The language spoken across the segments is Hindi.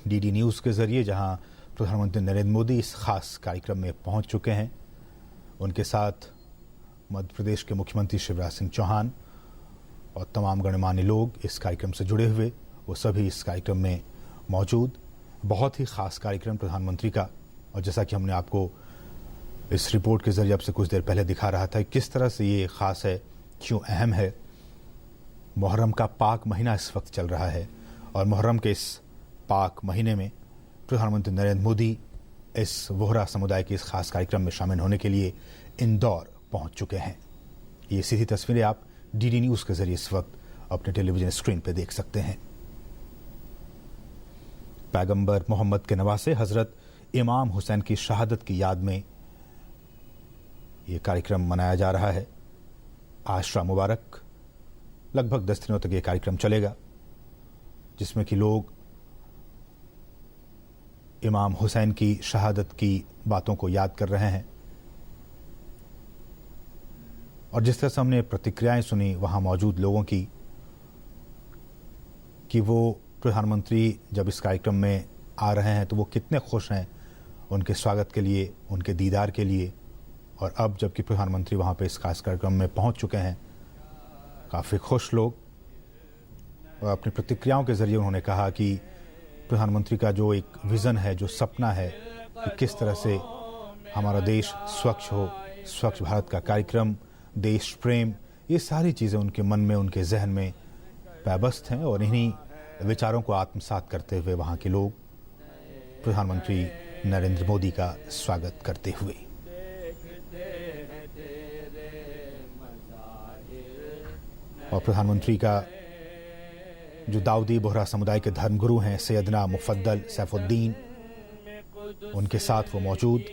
डीडी न्यूज़ के ज़रिए, जहां प्रधानमंत्री नरेंद्र मोदी इस खास कार्यक्रम में पहुंच चुके हैं। उनके साथ मध्य प्रदेश के मुख्यमंत्री शिवराज सिंह चौहान और तमाम गणमान्य लोग इस कार्यक्रम से जुड़े हुए, वो सभी इस कार्यक्रम में मौजूद। बहुत ही ख़ास कार्यक्रम प्रधानमंत्री का, और जैसा कि हमने आपको इस रिपोर्ट के ज़रिए आपसे कुछ देर पहले दिखा रहा था, किस तरह से ये ख़ास है, क्यों अहम है। मुहर्रम का पाक महीना इस वक्त चल रहा है और मुहर्रम के इस पाक महीने में प्रधानमंत्री नरेंद्र मोदी इस वोहरा समुदाय के इस खास कार्यक्रम में शामिल होने के लिए इंदौर पहुंच चुके हैं। ये सीधी तस्वीरें आप डीडी न्यूज़ के जरिए इस वक्त अपने टेलीविजन स्क्रीन पर देख सकते हैं। पैगंबर मोहम्मद के नवासे हजरत इमाम हुसैन की शहादत की याद में ये कार्यक्रम मनाया जा रहा है। आशरा मुबारक, लगभग 10 दिनों तक ये कार्यक्रम चलेगा, जिसमें कि लोग इमाम हुसैन की शहादत की बातों को याद कर रहे हैं। और जिस तरह से हमने प्रतिक्रियाएं सुनी वहां मौजूद लोगों की, कि वो प्रधानमंत्री जब इस कार्यक्रम में आ रहे हैं तो वो कितने खुश हैं उनके स्वागत के लिए, उनके दीदार के लिए। और अब जबकि प्रधानमंत्री वहां पे इस खास कार्यक्रम में पहुंच चुके हैं, काफ़ी खुश लोग। और अपनी प्रतिक्रियाओं के ज़रिए उन्होंने कहा कि प्रधानमंत्री का जो एक विज़न है, जो सपना है कि किस तरह से हमारा देश स्वच्छ हो, स्वच्छ भारत का कार्यक्रम, देश प्रेम, ये सारी चीज़ें उनके मन में, उनके जहन में पैबस्त हैं। और इन्हीं विचारों को आत्मसात करते हुए वहाँ के लोग प्रधानमंत्री नरेंद्र मोदी का स्वागत करते हुए। और प्रधानमंत्री का जो दाऊदी बोहरा समुदाय के धर्मगुरु हैं सैयदना मुफद्दल सैफुद्दीन, उनके साथ वो मौजूद।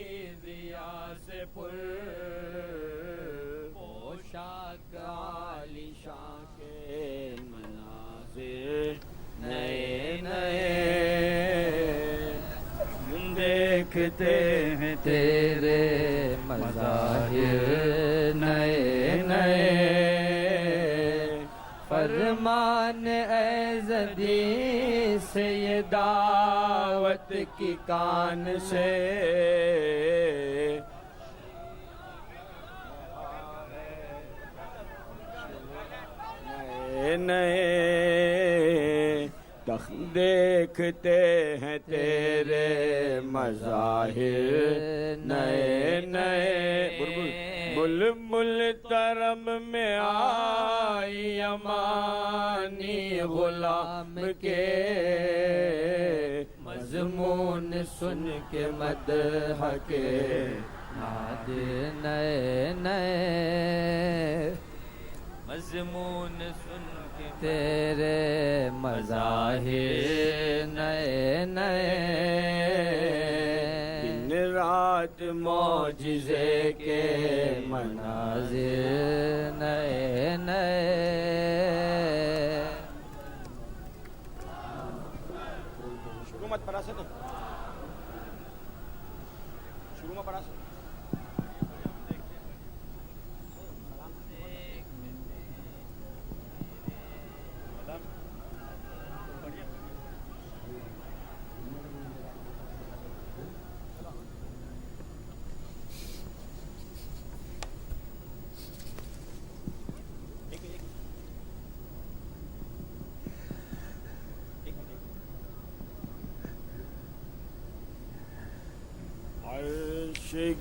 देखते हैं तेरे मज़ाहिर नए नए, फरमान ऐज़दी से ये दावत की कान से, नए नए देखते हैं तेरे मज़ाहिर नए नए, बुलबुल तरम में आई अमानी गुलाम के, मज़मून सुन के मदह के नाद नए नए, मज़मून सुन के तेरे मज़ाहिर नए नए, दिन रात मौजिज़े के मनाज़िर नए नए। शुरू मत पढ़ा से, तो शुरू में पढ़ा से।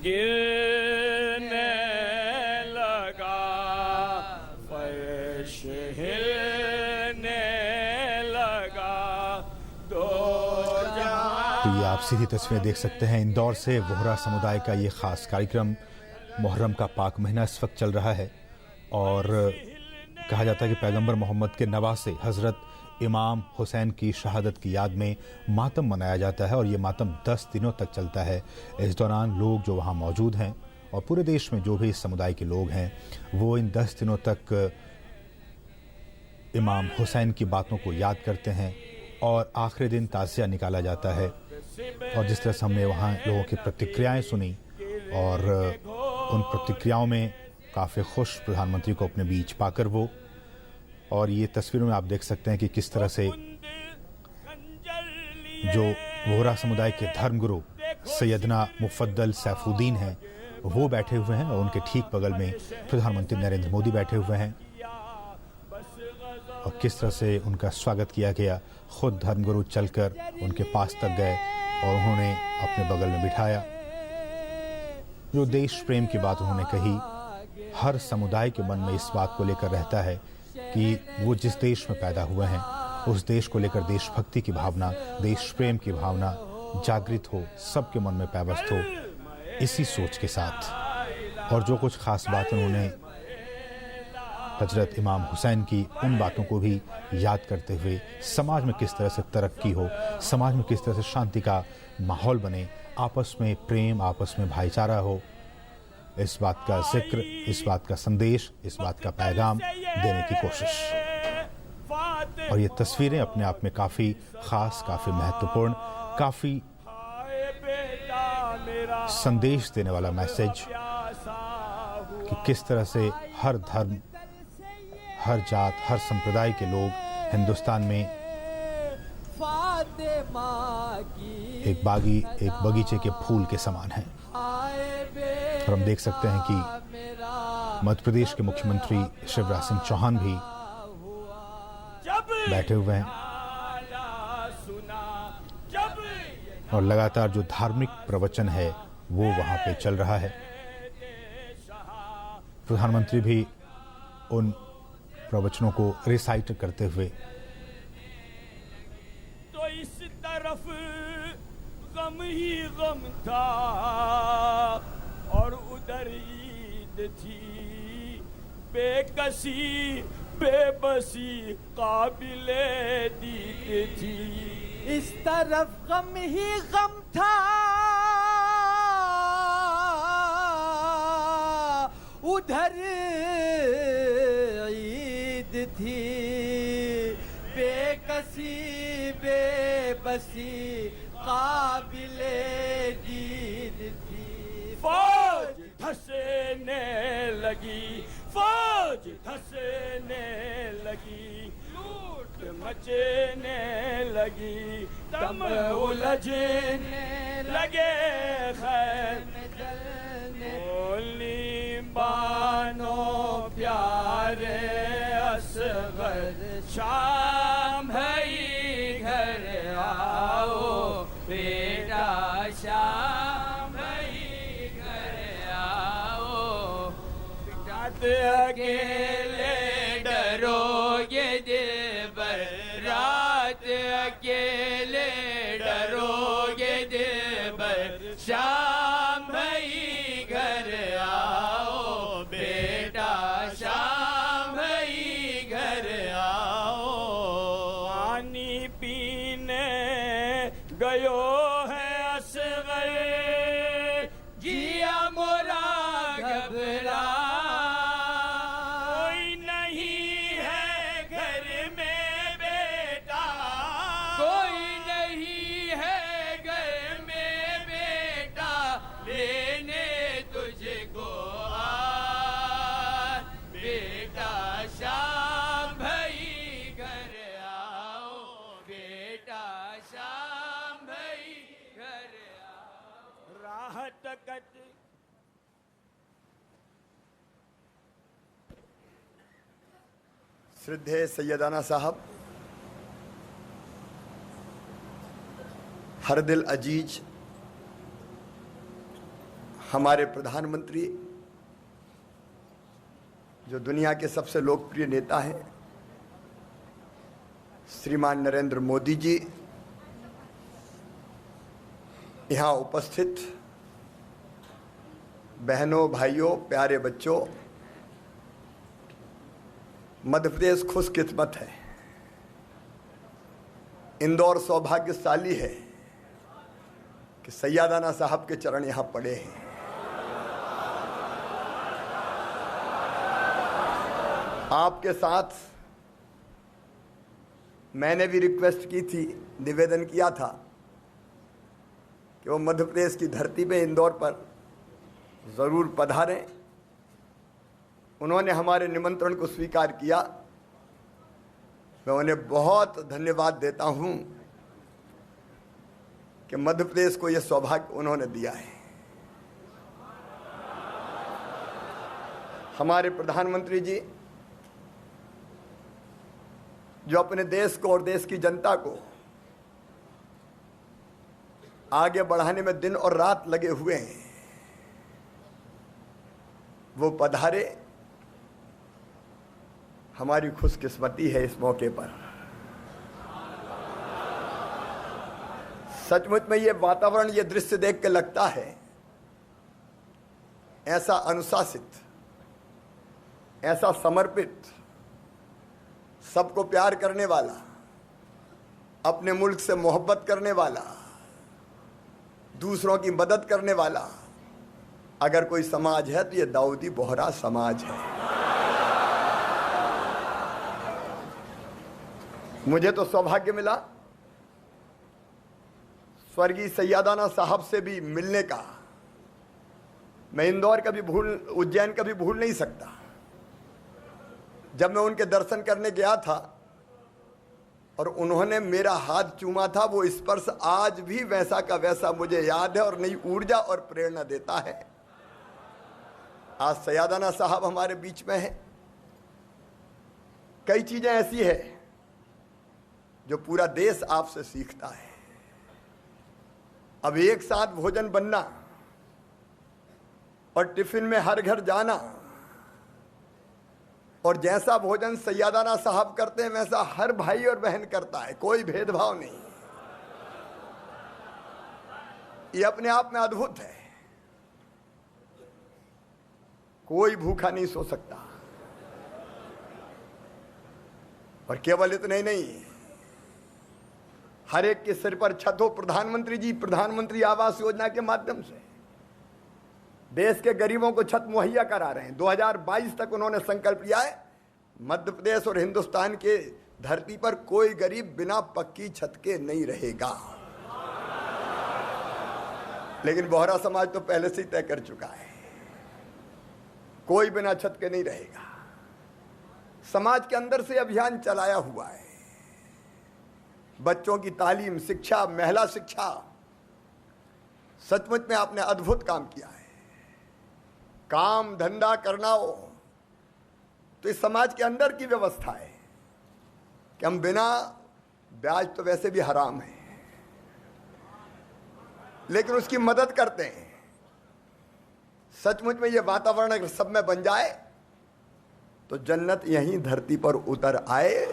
गिरने लगा, फर्श हिलने लगा, तो ये आप सीधी तस्वीरें देख सकते हैं इंदौर से। वोहरा समुदाय का ये खास कार्यक्रम, मुहर्रम का पाक महीना इस वक्त चल रहा है और कहा जाता है कि पैगंबर मोहम्मद के नवासे हजरत इमाम हुसैन की शहादत की याद में मातम मनाया जाता है और ये मातम 10 दिनों तक चलता है। इस दौरान लोग जो वहाँ मौजूद हैं और पूरे देश में जो भी इस समुदाय के लोग हैं, वो इन 10 दिनों तक इमाम हुसैन की बातों को याद करते हैं और आखिरी दिन ताज़िया निकाला जाता है। और जिस तरह से हमने वहाँ लोगों की प्रतिक्रियाएं सुनी और उन प्रतिक्रियाओं में काफ़ी खुश प्रधानमंत्री को अपने बीच पाकर वो, और ये तस्वीरों में आप देख सकते हैं कि किस तरह से जो वोहरा समुदाय के धर्मगुरु सैयदना मुफद्दल सैफुद्दीन हैं, वो बैठे हुए हैं और उनके ठीक बगल में प्रधानमंत्री नरेंद्र मोदी बैठे हुए हैं। और किस तरह से उनका स्वागत किया गया, खुद धर्मगुरु चलकर उनके पास तक गए और उन्होंने अपने बगल में बिठाया। जो देश प्रेम की बात उन्होंने कही, हर समुदाय के मन में इस बात को लेकर रहता है कि वो जिस देश में पैदा हुए हैं उस देश को लेकर देशभक्ति की भावना, देश प्रेम की भावना जागृत हो, सबके मन में पैबस्त हो, इसी सोच के साथ। और जो कुछ खास बात उन्होंने हजरत इमाम हुसैन की, उन बातों को भी याद करते हुए समाज में किस तरह से तरक्की हो, समाज में किस तरह से शांति का माहौल बने, आपस में प्रेम, आपस में भाईचारा हो, इस बात का जिक्र, इस बात का संदेश, इस बात का पैगाम देने की कोशिश। और ये तस्वीरें अपने आप में काफ़ी ख़ास, काफ़ी महत्वपूर्ण, काफ़ी संदेश देने वाला मैसेज कि किस तरह से हर धर्म, हर जात, हर संप्रदाय के लोग हिंदुस्तान में एक बगीचे के फूल के समान हैं। और हम देख सकते हैं कि मध्य प्रदेश के मुख्यमंत्री शिवराज सिंह चौहान भी बैठे हुए हैं और लगातार जो धार्मिक प्रवचन है वो वहां पे चल रहा है। प्रधानमंत्री भी उन प्रवचनों को रिसाइट करते हुए। तो इस तरफ गम ही गम था और उधर ईद थी, बेकसी बेबसी काबिले दीद थी। इस तरफ गम ही गम था, उधर ईद थी, बेकसी बेबसी काबिले दीद थी। फौज धसने लगी, फौज धसने लगी, लूट मचने लगी, दम उलझने लगे, खैर बोली बानो प्यारे असगर, शाम है घर आओ बेटा, शाम है घर आओ। रात अकेले डरोगे दिलबर, रात अकेले डरोगे दिलबर, शाम ही घर आओ बेटा, शाम ही घर आओ। पानी पीने गयो है असगर, जिया मोरा घबरा, कोई नहीं है घर में बेटा, कोई नहीं है घर में बेटा, लेने तुझको आ बेटा, शाम भई घर आओ बेटा, शाम भई घर आओ। राह तकत श्रद्धेय सैयदाना साहब, हर दिल अजीज हमारे प्रधानमंत्री, जो दुनिया के सबसे लोकप्रिय नेता हैं, श्रीमान नरेंद्र मोदी जी, यहाँ उपस्थित बहनों, भाइयों, प्यारे बच्चों, मध्य प्रदेश खुशकिस्मत है, इंदौर सौभाग्यशाली है कि सैयदाना साहब के चरण यहाँ पड़े हैं। आपके साथ मैंने भी रिक्वेस्ट की थी, निवेदन किया था कि वो मध्य प्रदेश की धरती पे इंदौर पर ज़रूर पधारें। उन्होंने हमारे निमंत्रण को स्वीकार किया। मैं उन्हें बहुत धन्यवाद देता हूं कि मध्य प्रदेश को यह सौभाग्य उन्होंने दिया है। हमारे प्रधानमंत्री जी जो अपने देश को और देश की जनता को आगे बढ़ाने में दिन और रात लगे हुए हैं, वो पधारे, हमारी खुशकिस्मती है इस मौके पर। सचमुच में ये वातावरण, ये दृश्य देख के लगता है ऐसा अनुशासित, ऐसा समर्पित, सबको प्यार करने वाला, अपने मुल्क से मोहब्बत करने वाला, दूसरों की मदद करने वाला अगर कोई समाज है तो ये दाऊदी बोहरा समाज है। मुझे तो सौभाग्य मिला स्वर्गीय सैयदाना साहब से भी मिलने का। मैं इंदौर कभी उज्जैन कभी भूल नहीं सकता। जब मैं उनके दर्शन करने गया था और उन्होंने मेरा हाथ चूमा था, वो स्पर्श आज भी वैसा का वैसा मुझे याद है और नई ऊर्जा और प्रेरणा देता है। आज सैयदाना साहब हमारे बीच में हैं। कई चीजें ऐसी है जो पूरा देश आपसे सीखता है। अब एक साथ भोजन बनना और टिफिन में हर घर जाना, और जैसा भोजन सैयदाना साहब करते हैं वैसा हर भाई और बहन करता है, कोई भेदभाव नहीं। ये अपने आप में अद्भुत है। कोई भूखा नहीं सो सकता। और केवल इतना ही नहीं, हर एक के सिर पर छत हो। प्रधानमंत्री जी प्रधानमंत्री आवास योजना के माध्यम से देश के गरीबों को छत मुहैया करा रहे हैं। 2022 तक उन्होंने संकल्प लिया है मध्य प्रदेश और हिंदुस्तान के धरती पर कोई गरीब बिना पक्की छत के नहीं रहेगा। लेकिन बोहरा समाज तो पहले से ही तय कर चुका है, कोई बिना छत के नहीं रहेगा। समाज के अंदर से अभियान चलाया हुआ है। बच्चों की तालीम, शिक्षा, महिला शिक्षा, सचमुच में आपने अद्भुत काम किया है। काम धंधा करना हो तो इस समाज के अंदर की व्यवस्था है कि हम बिना ब्याज तो वैसे भी हराम है, लेकिन उसकी मदद करते हैं। सचमुच में ये वातावरण अगर सब में बन जाए तो जन्नत यहीं धरती पर उतर आए।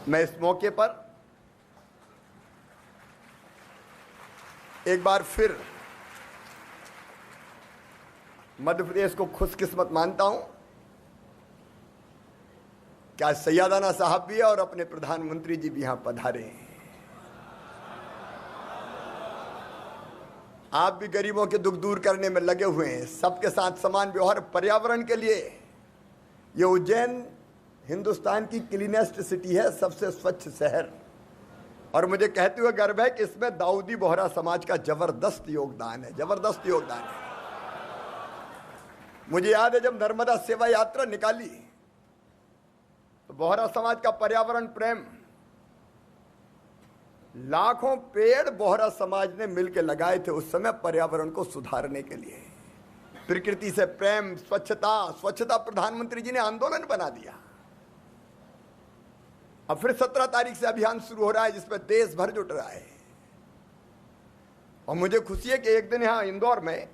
मैं इस मौके पर एक बार फिर मध्य प्रदेश को खुशकिस्मत मानता हूं कि आज सैयदाना साहब भी है और अपने प्रधानमंत्री जी भी यहां पधारे हैं। आप भी गरीबों के दुख दूर करने में लगे हुए हैं, सबके साथ समान व्यवहार, पर्यावरण के लिए। ये उज्जैन हिंदुस्तान की क्लीनेस्ट सिटी है, सबसे स्वच्छ शहर, और मुझे कहते हुए गर्व है कि इसमें दाऊदी बोहरा समाज का जबरदस्त योगदान है, जबरदस्त योगदान है। मुझे याद है जब नर्मदा सेवा यात्रा निकाली तो बोहरा समाज का पर्यावरण प्रेम, लाखों पेड़ बोहरा समाज ने मिलकर लगाए थे उस समय पर्यावरण को सुधारने के लिए। प्रकृति से प्रेम, स्वच्छता, स्वच्छता प्रधानमंत्री जी ने आंदोलन बना दिया। अब फिर 17 तारीख से अभियान शुरू हो रहा है जिसमें देश भर जुट रहा है। और मुझे खुशी है कि एक दिन यहां इंदौर में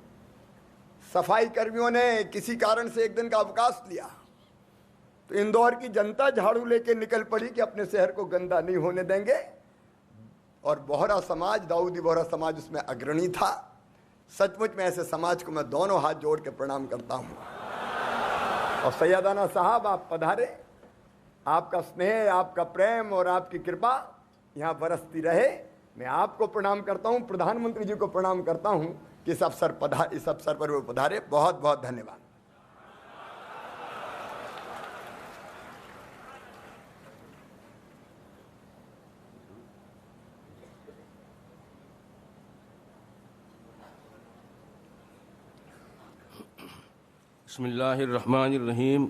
सफाई कर्मियों ने किसी कारण से एक दिन का अवकाश लिया तो इंदौर की जनता झाड़ू लेके निकल पड़ी कि अपने शहर को गंदा नहीं होने देंगे, और बोहरा समाज, दाऊदी बोहरा समाज उसमें अग्रणी था। सचमुच में ऐसे समाज को मैं दोनों हाथ जोड़ के प्रणाम करता हूं। और सैयदाना साहब आप पधारे, आपका स्नेह, आपका प्रेम और आपकी कृपा यहां बरसती रहे। मैं आपको प्रणाम करता हूं, प्रधानमंत्री जी को प्रणाम करता हूं कि इस अवसर पर वो पधारे। बहुत बहुत धन्यवाद। बिस्मिल्लाहिर्रहमानिर्रहीम,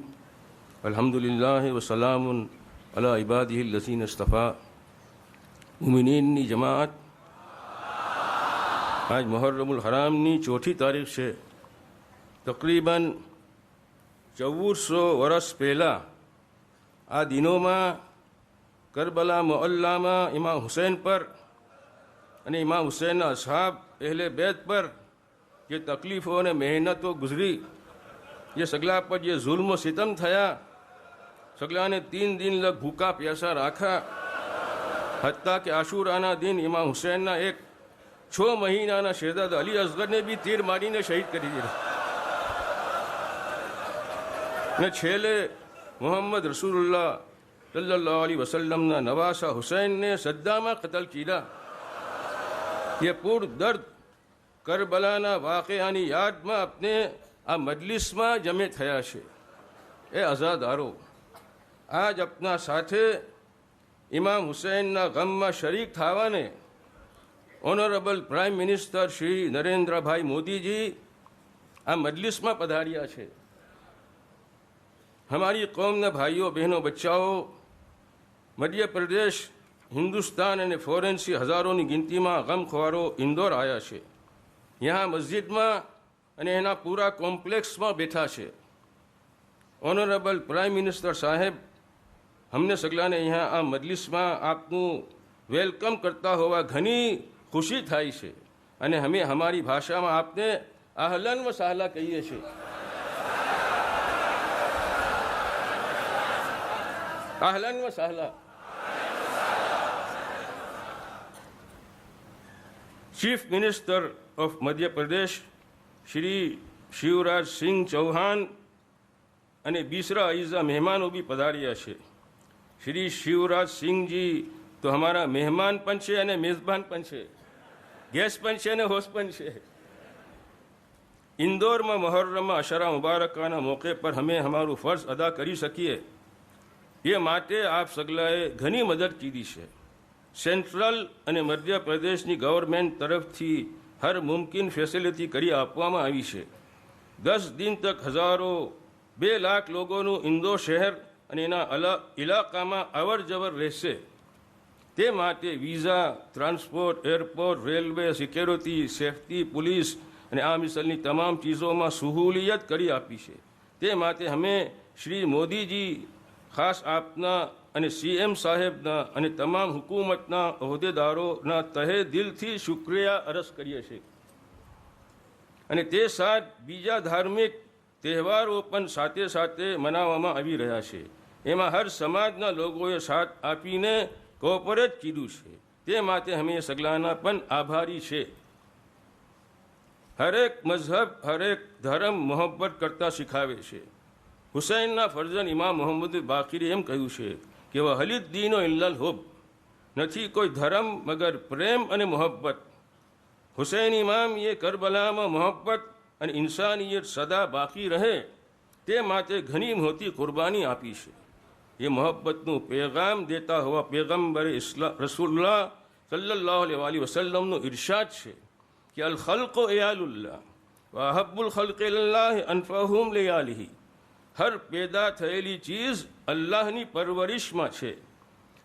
अल्हम्दुलिल्लाहि वस्सलामुन अला इबादिहिल्लज़ीना इस्तफ़ा, મુમિનીનની જમાત, આજ મુહર્રમુલ હરામની 4ઠી તારીખ છે. તકરીબન 1400 વર્ષ પહેલાં આ દિનોમાં કરબલા મોહલ્લામાં ઇમામ હુસૈન પર અને ઇમામ હુસૈનના અસહાબ પહેલે બેત પર જે તકલીફો અને મહેનતો ગુજરી, જે સગલા પર જે જુલ્મ સિતમ થયા, સગલાને 3 દિન લગ ભૂખા પ્યાસા રાખા, હત્તા કે આશુરાના દિન ઇમામ હુસૈનના એક 6 મહિનાના શહેજાદ અલી અસગરને બી તીર મારીને શહીદ કરી દીધા. ને છેલ્લે મોહમ્મદ રસૂલુલ્લાહ સલ્લલ્લાહુ અલૈહિ વસલ્લમના નવાસા હુસૈનને સદ્દામાં કતલ કીધા. ये पूर्ण दर्द करबलाना वाक़यानी यादમાં આપને આ મજલિસમાં જમે થયા છે. એ અઝાદારો, આજ આપના સાથે ઇમામ હુસૈનના ગમમાં શરીક થવાને honourable prime minister Shri Narendrabhai Modiji આ મજલિસમાં પધાર્યા છે. हमारी कौमના ભાઈઓ બહેનો બચ્ચાઓ મધ્ય પ્રદેશ, હિન્દુસ્તાન અને ફોરેનથી હજારોની ગિનતીમાં ગમખ્વારો ઇન્દોર આવ્યા છે. यहाँ મસ્જિદમાં અને એના પૂરા કોમ્પ્લેક્સમાં બેઠા છે. ઓનરેબલ પ્રાઇમ મિનિસ્ટર સાહેબ, અમને સગલાને અહીંયા આ મજલિસમાં આપનું વેલકમ કરતા હોવા ઘણી ખુશી થાય છે અને અમે અમારી ભાષામાં આપને અહલન વ સહલા કહીએ છીએ. अहलन व सहला. Chief minister of Madhya Pradesh Shri Shivraj Singh Chauhan અને બીસરા અઈઝા મહેમાનો બી પધાર્યા છે. શ્રી શિવરાજ સિંહજી તો હમારા મહેમાન પણ છે અને મેઝબાન પણ છે, ગેસ્ટ પણ છે અને હોસ્ટ પણ છે. ઇન્દોરમાં મુહર્રમમાં અશરા મુબારકાના મોકે પર અમે અમારું ફર્જ અદા કરી શકીએ એ માટે આપ સગલાએ ઘણી મદદ કીધી છે. સેન્ટ્રલ અને મધ્ય પ્રદેશની ગવર્મેન્ટ તરફથી હર મુમકિન ફેસિલિટી કરી આપવામાં આવી છે. 10 દિન તક હજારો 2 લાખ લોકોનું ઇન્દોર શહેર અને એના ઇલાકામાં અવર જવર રહેશે. તે માટે visa, transport, airport, railway, security, safety, police અને આ મિસલની તમામ ચીજોમાં સહૂલિયત કરી આપી છે. તે માટે અમે શ્રી મોદીજી ખાસ આપના અને સીએમ સાહેબના અને તમામ હુકુમતના હોદ્દેદારોના તહે દિલથી શુક્રિયા અરજ કરીએ છીએ. અને તે સાથ બીજા ધાર્મિક તહેવારો પણ સાથે સાથે મનાવવામાં આવી રહ્યા છે. એમાં હર સમાજના લોકોએ સાથ આપીને કોઓપરેટ કીધું છે. તે માટે અમે સગલાના પણ આભારી છે. હરેક મઝહબ, હરેક ધર્મ મોહબ્બત કરતા શીખાવે છે. હુસૈનના ફરજન ઇમામ મોહમ્મદ બાકીરે એમ કહ્યું છે કે વહલિદ દીનો ઇલ્લલ હુબ, નથી કોઈ ધર્મ મગર પ્રેમ અને મોહબ્બત. હુસૈન ઇમામ એ કરબલામાં મોહબ્બત અને ઇન્સાનિયત સદા બાકી રહે તે માટે ઘણી મોટી કુરબાની આપી છે. એ મોહબ્બતનું પેગામ દેતા હોવા પેગમ્બરે રસૂલુલ્લાહ સલ્લલ્લાહુ અલૈહિ વસલ્લમનો ઇરશાદ છે કે અલ ખલ્કો એયાલુલ્લાહ વ અહબ્બુલ ખલ્ક ઇલલ્લાહ અનફહુમ લિયાલિહી. હર પેદા થયેલી ચીજ અલ્લાહની પરવરિશમાં છે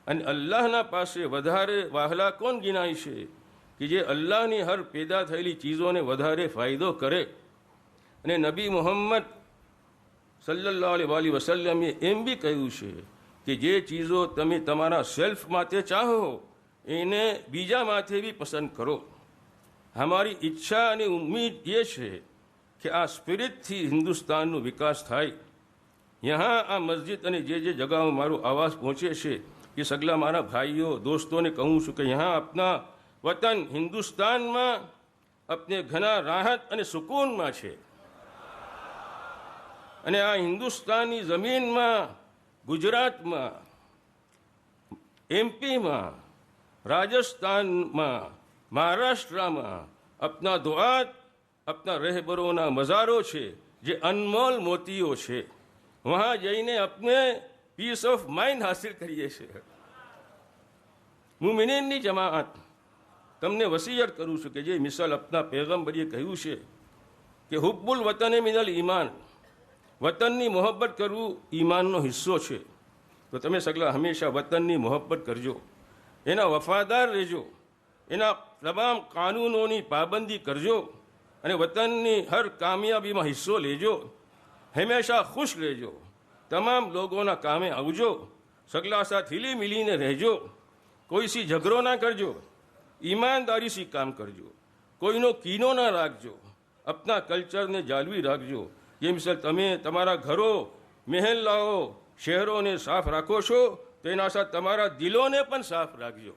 અને અલ્લાહના પાસે વધારે વહાલા કોણ ગિનાય છે કે જે અલ્લાહની હર પેદા થયેલી ચીજોને વધારે ફાયદો કરે. અને નબી મુહમ્મદ સલ્લલ્લાહુ અલૈહિ વસલ્લમે એમ બી કહ્યું છે કે જે ચીજો તમે તમારા સેલ્ફ માટે ચાહો એને બીજા માટે બી પસંદ કરો. અમારી ઈચ્છા અને ઉમ્મીદ એ છે કે આ સ્પિરિટથી હિન્દુસ્તાનનો વિકાસ થાય. यहाँ આ મસ્જિદ અને જે જગામાં મારો આવાજ પહોંચે છે એ સગલા મારા ભાઈઓ દોસ્તોને કહું છું કે यहाँ આપના વતન હિન્દુસ્તાનમાં આપને ઘણા રાહત અને સુકૂનમાં છે. અને આ હિન્દુસ્તાનની જમીનમાં, ગુજરાતમાં, એમપીમાં, રાજસ્થાનમાં, મહારાષ્ટ્રમાં આપના દુઆત, આપના રહેબરોના મજારો છે જે અનમોલ મોતીઓ છે. વહાં જઈને આપણે પીસ ઓફ માઇન્ડ હાસિલ કરીએ છીએ. મુમિનીનની જમાત, તમને વસીયત કરું છું કે જે મિસાલ આપના પૈગંબરીએ કહ્યું છે કે હુબ્બુલ વતને મિનલ ઈમાન, વતનની મોહબ્બત કરવું ઈમાનનો હિસ્સો છે. તો તમે સગલા હંમેશા વતનની મોહબ્બત કરજો. એના વફાદાર રહેજો, એના તમામ કાનૂનોની પાબંદી કરજો અને વતનની હર કામયાબીમાં હિસ્સો લેજો. હંમેશા ખુશ રહેજો, તમામ લોકોના કામે આવજો, સગલા સાથ હિલી મિલીને રહેજો, કોઈથી ઝઘડો ના કરજો, ઈમાનદારીથી કામ કરજો, કોઈનો કીનો ના રાખજો, આપના કલ્ચરને જાળવી રાખજો. જેમ સર તમે તમારા ઘરો, મહેલાઓ, શહેરોને સાફ રાખો છો, તેના સાથે તમારા દિલોને પણ સાફ રાખજો.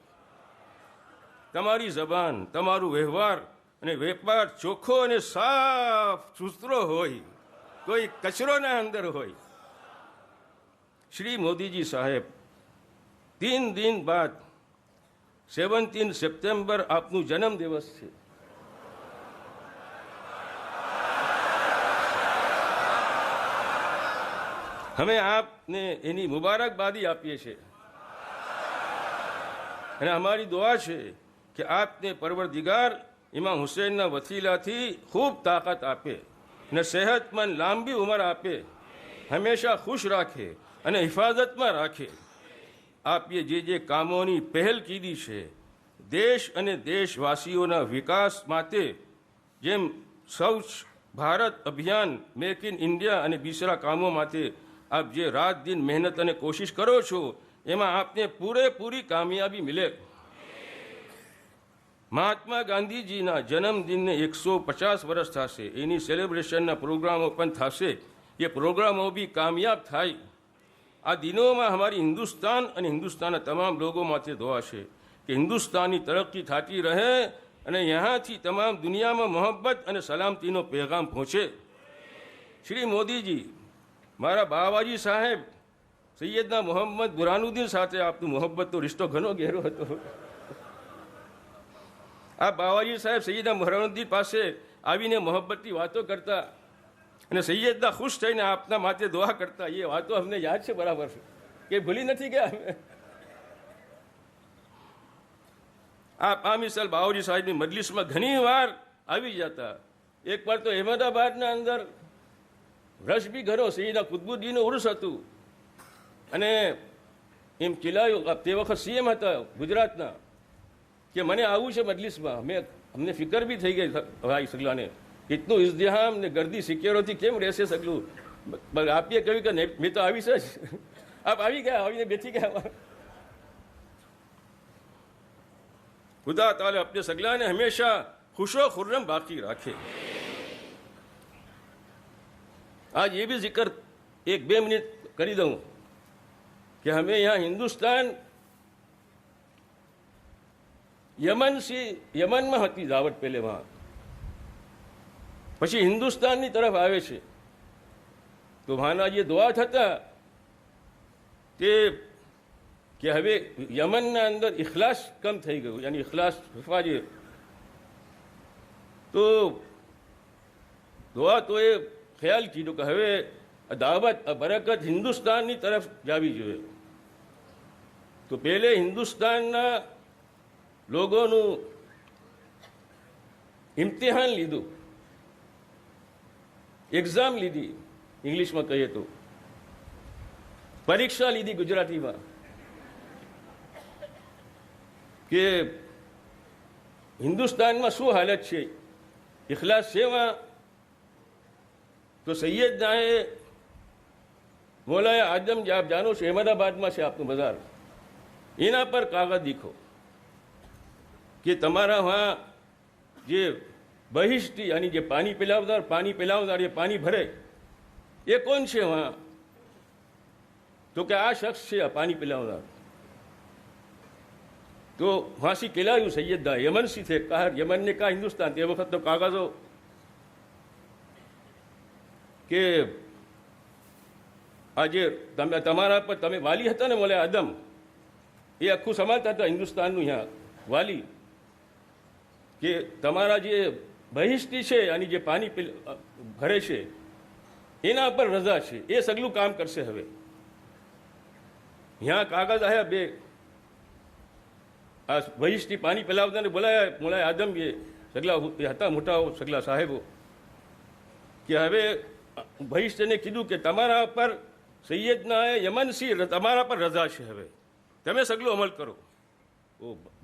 તમારી જબાન, તમારું વ્યવહાર અને વેપાર ચોખ્ખો અને સાફ સુથરો હોય, કોઈ કચરો ના અંદર હોય. શ્રી મોદીજી સાહેબ, 3 દિન બાદ 17 સપ્ટેમ્બર આપનું જન્મ દિવસ છે. અમે આપને એની મુબારકબાદી આપીએ છીએ અને અમારી દુઆ છે કે આપને પરવરદિગાર ઇમામ હુસૈનના વસીલાથી ખૂબ તાકાત આપે અને સેહતમંદ લાંબી ઉંમર આપે, હંમેશા ખુશ રાખે અને હિફાજતમાં રાખે. આપે જે કામોની પહેલ કીધી છે, દેશ અને દેશવાસીઓના વિકાસ માટે, જેમ સ્વચ્છ ભારત અભિયાન, મેક ઇન ઇન્ડિયા અને બીજા કામો માટે આપ જે રાત દિન મહેનત અને કોશિશ કરો છો, એમાં આપને પૂરેપૂરી કામયાબી મિલે. મહાત્મા ગાંધીજીના જન્મદિનને 150 વર્ષ થશે, એની સેલિબ્રેશનના પ્રોગ્રામો પણ થશે. એ પ્રોગ્રામો બી કામયાબ થાય. આ દિનોમાં અમારી હિન્દુસ્તાન અને હિન્દુસ્તાનના તમામ લોકો માટે દુઆ છે કે હિન્દુસ્તાનની તરક્કી થતી રહે અને યહાંથી તમામ દુનિયામાં મોહબ્બત અને સલામતીનો પેગામ પહોંચે. શ્રી મોદીજી, મારા બાવાજી સાહેબ સૈયદના મોહમ્મદ બુરહાનુદ્દીન સાથે આપનું મોહબ્બતનો રિશ્તો ઘણો ગહેરો હતો. આ બાવાજી સાહેબ સૈયદના બુરહાનુદ્દીન પાસે આવીને મોહબ્બતની વાતો કરતા અને સૈયદના ખુશ થઈને આપના માટે દુઆ કરતા. એ વાતો અમને યાદ છે બરાબર, કે ભૂલી નથી ગયા અમે. આ મિસાલ બાવાજી સાહેબની મજલિસમાં ઘણી વાર આવી જતા. એક વાર તો અહેમદાબાદના અંદર રશ બી ઘણો, સૈયદના કુતબુદ્દીનનું ઉર્સ હતું અને એમ ચિલાયું, તે વખત સીએમ હતા ગુજરાતના, કે મને આવું છે મજલિસમાં. અમને ફિકર બી થઈ ગઈ ભાઈ સગલાને, એટલું ઇઝદિહામ ને ગર્દી સિક્યોરિટી કેમ રહેશે સગલું. આપીએ કહ્યું કે મેં તો આવીશ જ. આપ આવી ગયા, આવીને બેઠી ગયા. ખુદા તાલે अपने સગલાને હંમેશા ખુશો ખુર્રમ બાકી રાખે. आज ये भी जिक्र 1-2 मिनट કરી દઉં कि हमें यहाँ हिंदुस्तान યમનમાં હતી દાવત પહેલે વહાં, પછી હિન્દુસ્તાનની તરફ આવે છે. તો વહાંના જે દુઆ થતા કે હવે યમનના અંદર ઇખલાસ કમ થઈ ગયું, યાની ઇખલાસ હફાજે. તો દુઆ તો એ ખ્યાલ કીધું કે હવે દાવત બરકત હિન્દુસ્તાનની તરફ જાવી જોઈએ. તો પહેલે હિન્દુસ્તાનના લોકોનું ઇમ્તિહાન લીધું, એક્ઝામ લીધી, ઇંગ્લિશમાં કહીએ તો પરીક્ષા લીધી ગુજરાતીમાં, કે હિન્દુસ્તાનમાં શું હાલત છે, ઇખલાસ સેવા. તો સૈયદનાએ મોલાએ આદમ, જે આપ જાણો છો અહેમદાબાદમાં છે આપનું બજાર, એના પર કાગળ દીખો કે તમારા વहाँ જે બહિષ્ટી યાની જે પાણી पिलावदार ये पानी भरे ये कौन છે वहाँ. तो કે આ શખ્સ છે પાણી पिलावदार. तो वहाँ से खिलाયું सैयदना, यमन से थे. कहा यमन ने कहा हिंदुस्तान, તે વખત તો કાગળો કે આજે તમારા પર તમે વાલી હતા ને મોલા આદમ, એ આખું સમાજતા હતા હિન્દુસ્તાનનું यहाँ વાલી, કે તમારા જે બહિષ્ટી છે અને જે પાણી ભરે છે એના પર રજા છે, એ સગલું કામ કરશે. હવે यहाँ કાગળ આવ્યા, 2 આ બહિષ્ટી પાણી पिलावदाને બોલાયા મોલા આદમ, એ સગલા હતા મોટા સગલા સાહેબો, કે હવે બહિષ્ટને કીધું કે તમારા પર સૈયદના યમન સી તમારા પર રજા છે, હવે તમે સગલો અમલ કરો.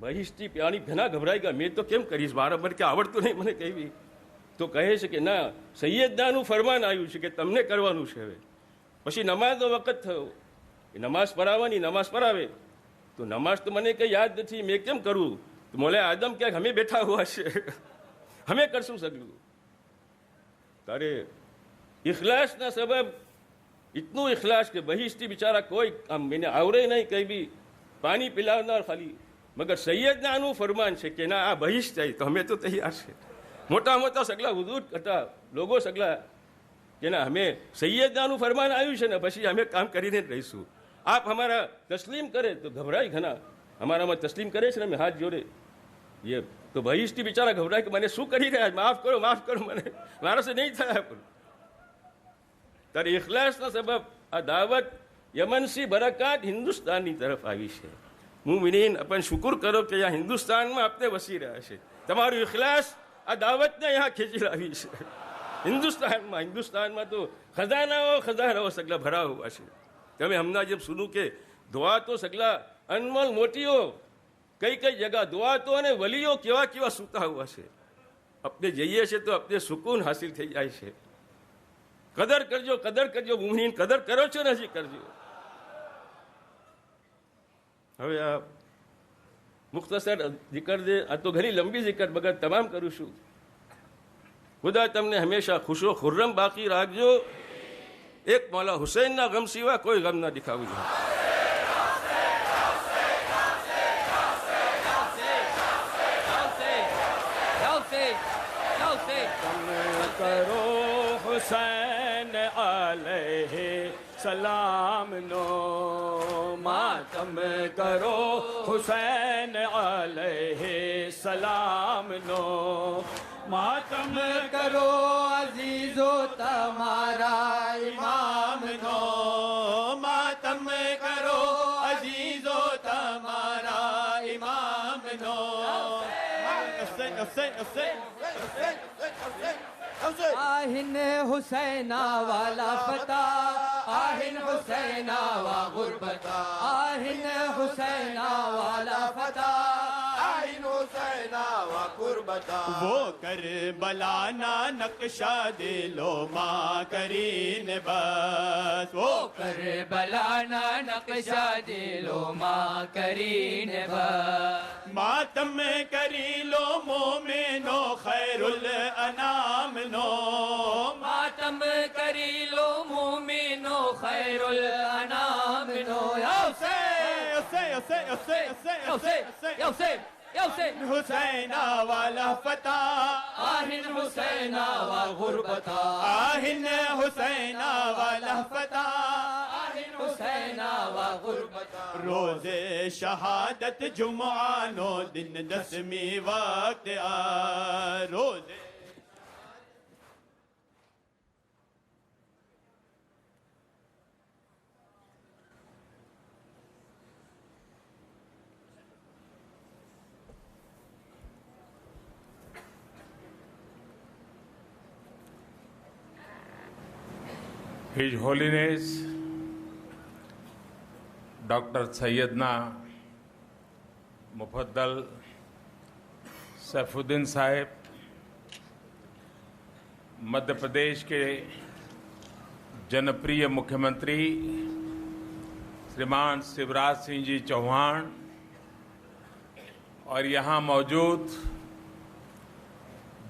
બહિષ્ઠી પ્યાણી ઘણા ગભરાઈ ગયા, મેં તો કેમ કરીશ, બરાબર કે આવડતું નહીં મને કહેવી. તો કહે છે કે ના, સૈયદનાનું ફરમાન આવ્યું છે કે તમને કરવાનું છે. હવે પછી નમાઝનો વખત થયો, નમાઝ પઢાવવાની, નમાઝ પઢાવે તો નમાઝ તો મને કંઈ યાદ નથી, મેં કેમ કરું. તો મોલા આદમ ક્યાંક અમે બેઠા હુઆ છે, અમે કરશું સગલું. તારે ઇખલાસના સબબ इतનું इखलास કે બહિષ્ઠી બિચારા કોઈ આમ એને આવડે નહીં કંઈ બી, પાણી પીલાવનાર ખાલી, મગર સૈયદના આનું ફરમાન છે કે ના આ બહિષ્ઠ જાય તો અમે તો તૈયાર છે. મોટા મોટા સગલા હુદૂદ કરતા લોકો સગલા કે ના અમે સૈયદનાનું ફરમાન આવ્યું છે ને પછી અમે કામ કરીને જ રહીશું. આપ અમારા તસ્લીમ કરે તો ગભરાય ઘણા, અમારામાં તસ્લીમ કરે છે ને અમે હાથ જોડે એ તો બહિષ્ઠી બિચારા ગભરાય કે મને શું કરી રહ્યા, માફ કરો મને, મારા से નહીં થયા. પણ તારે ઇખલાસના સબબ આ દાવત યમનસી બરકાત હિન્દુસ્તાનની તરફ આવી છે. મુમિનીન अपन શુકર કરો કે આ હિન્દુસ્તાનમાં આપને વસી રહ્યા છે. તમારું ઇખલાસ આ દાવતને यहाँ ખેંચી લાવી છે. હિન્દુસ્તાનમાં તો ખજાનાઓ સગલા ભરા હુआ છે. તમે હમણાં જેમ સુનું કે દુઆ તો સગલા અનમોલ મોટીઓ કઈ જગા દુઆ તો અને વલીઓ કેવા સૂતા હુआ છે. આપણે જઈએ છીએ તો આપણે સુકૂન હાસિલ થઈ જાય છે. કદર કરજો મુમિનીન, કદર કરો છો ને હજી કરજો. હવે આ મુખ્તસર જિકર છે, આ તો ઘણી લંબી જિકર મગર તમામ કરું છું. ખુદા તમને હંમેશા ખુશો ખુર્રમ બાકી રાખજો. એક મૌલા હુસૈનના ગમ સિવાય કોઈ ગમ ના દિખાવું જોઈએ. કરો હુસૈન अलैहि सलाम नो मातम करो हुसैन अलैहि सलाम नो मातम करो अजीजो तमारा इमाम नो मातम करो अजीजो तमारा इमाम नो आहिन हुसैना वाला फता आहिन हुसैना वा गुरबता आहिन हुसैना वाला फता आहिन हुसैना वा गुरबता वो करबला ना नक्शा दिलो माँ करीन बस वो करबला ना नक्शा दिलो माँ करीन बस मातम करी लो मोमिनो खैरुल अनाम नो मातम करी लो मोमिनो खैरुल अनाम नो हुसैना वाला फता आहिन हुसैना वा गुरबता आहिन हुसैना वाला फता आहिन हुसैना वा गुरबता रोज़े शहादत जुमानो दिन 10वीं वक्त आ रोज़े His Holiness doctor Syedna Mufaddal Saifuddin साहब, मध्य प्रदेश के जनप्रिय मुख्यमंत्री श्रीमान शिवराज सिंह जी चौहान और यहाँ मौजूद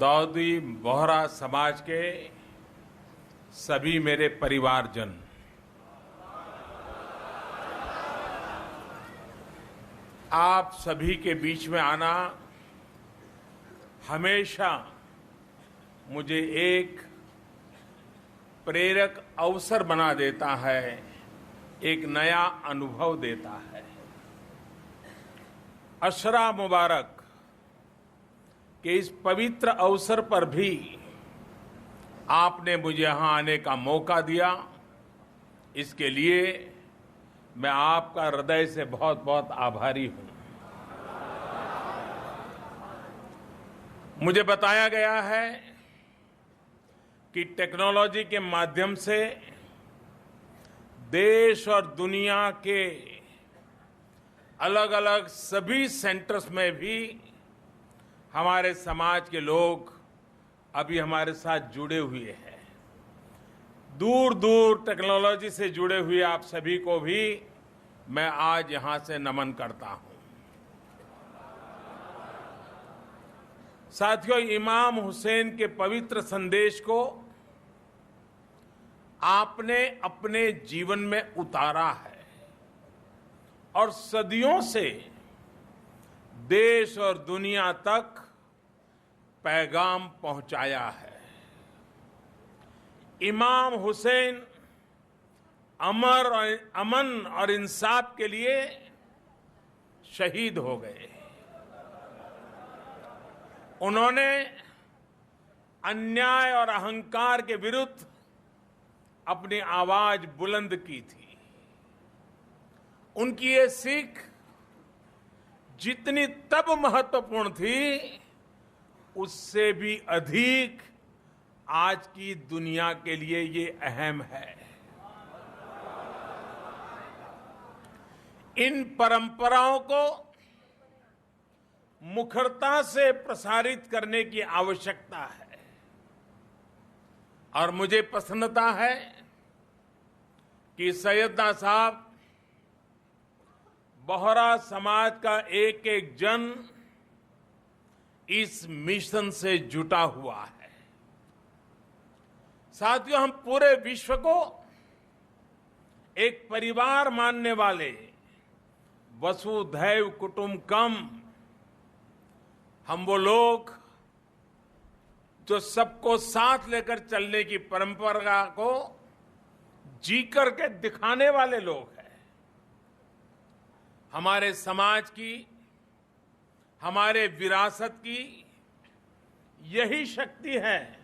दाऊदी बोहरा समाज के सभी मेरे परिवारजन, आप सभी के बीच में आना हमेशा मुझे एक प्रेरक अवसर बना देता है, एक नया अनुभव देता है। अशरा मुबारक के इस पवित्र अवसर पर भी आपने मुझे यहाँ आने का मौका दिया, इसके लिए मैं आपका हृदय से बहुत बहुत आभारी हूँ। मुझे बताया गया है कि टेक्नोलॉजी के माध्यम से देश और दुनिया के अलग अलग सभी सेंटर्स में भी हमारे समाज के लोग अभी हमारे साथ जुड़े हुए हैं। दूर दूर टेक्नोलॉजी से जुड़े हुए आप सभी को भी मैं आज यहां से नमन करता हूं। साथियों, इमाम हुसैन के पवित्र संदेश को आपने अपने जीवन में उतारा है और सदियों से देश और दुनिया तक पैगाम पहुंचाया है। इमाम हुसैन अमन और इंसाफ के लिए शहीद हो गए। उन्होंने अन्याय और अहंकार के विरुद्ध अपनी आवाज बुलंद की थी। उनकी ये सीख जितनी तब महत्वपूर्ण थी, उससे भी अधिक आज की दुनिया के लिए ये अहम है। इन परंपराओं को मुखरता से प्रसारित करने की आवश्यकता है और मुझे प्रसन्नता है कि सैयदना साहब बोहरा समाज का एक एक जन इस मिशन से जुटा हुआ है। साथियों, हम पूरे विश्व को एक परिवार मानने वाले वसुधैव कुटुंबकम, हम वो लोग जो सबको साथ लेकर चलने की परंपरा को जी करके दिखाने वाले लोग हैं। हमारे समाज की, हमारे विरासत की यही शक्ति है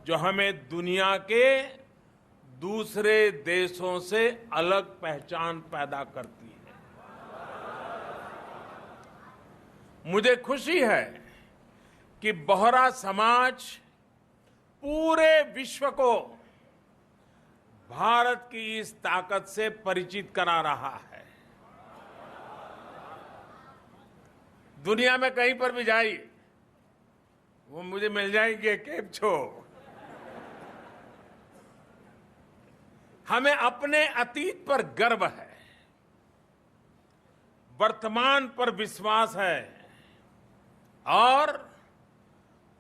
जो हमें दुनिया के दूसरे देशों से अलग पहचान पैदा करती है। मुझे खुशी है कि बोहरा समाज पूरे विश्व को भारत की इस ताकत से परिचित करा रहा है। दुनिया में कहीं पर भी जाइए, वो मुझे मिल जाएंगे, केप छो। हमें अपने अतीत पर गर्व है, वर्तमान पर विश्वास है और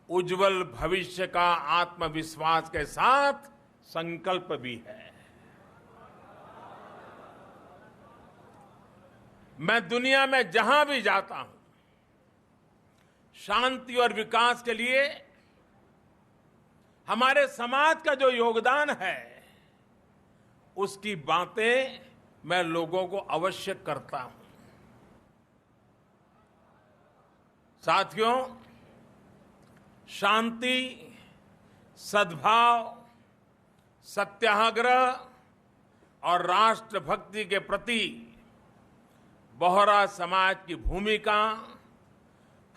उज्जवल भविष्य का आत्मविश्वास के साथ संकल्प भी है। मैं दुनिया में जहां भी जाता हूं, शांति और विकास के लिए हमारे समाज का जो योगदान है, उसकी बातें मैं लोगों को अवश्य करता हूं। साथियों, शांति, सद्भाव, सत्याग्रह और राष्ट्रभक्ति के प्रति बोहरा समाज की भूमिका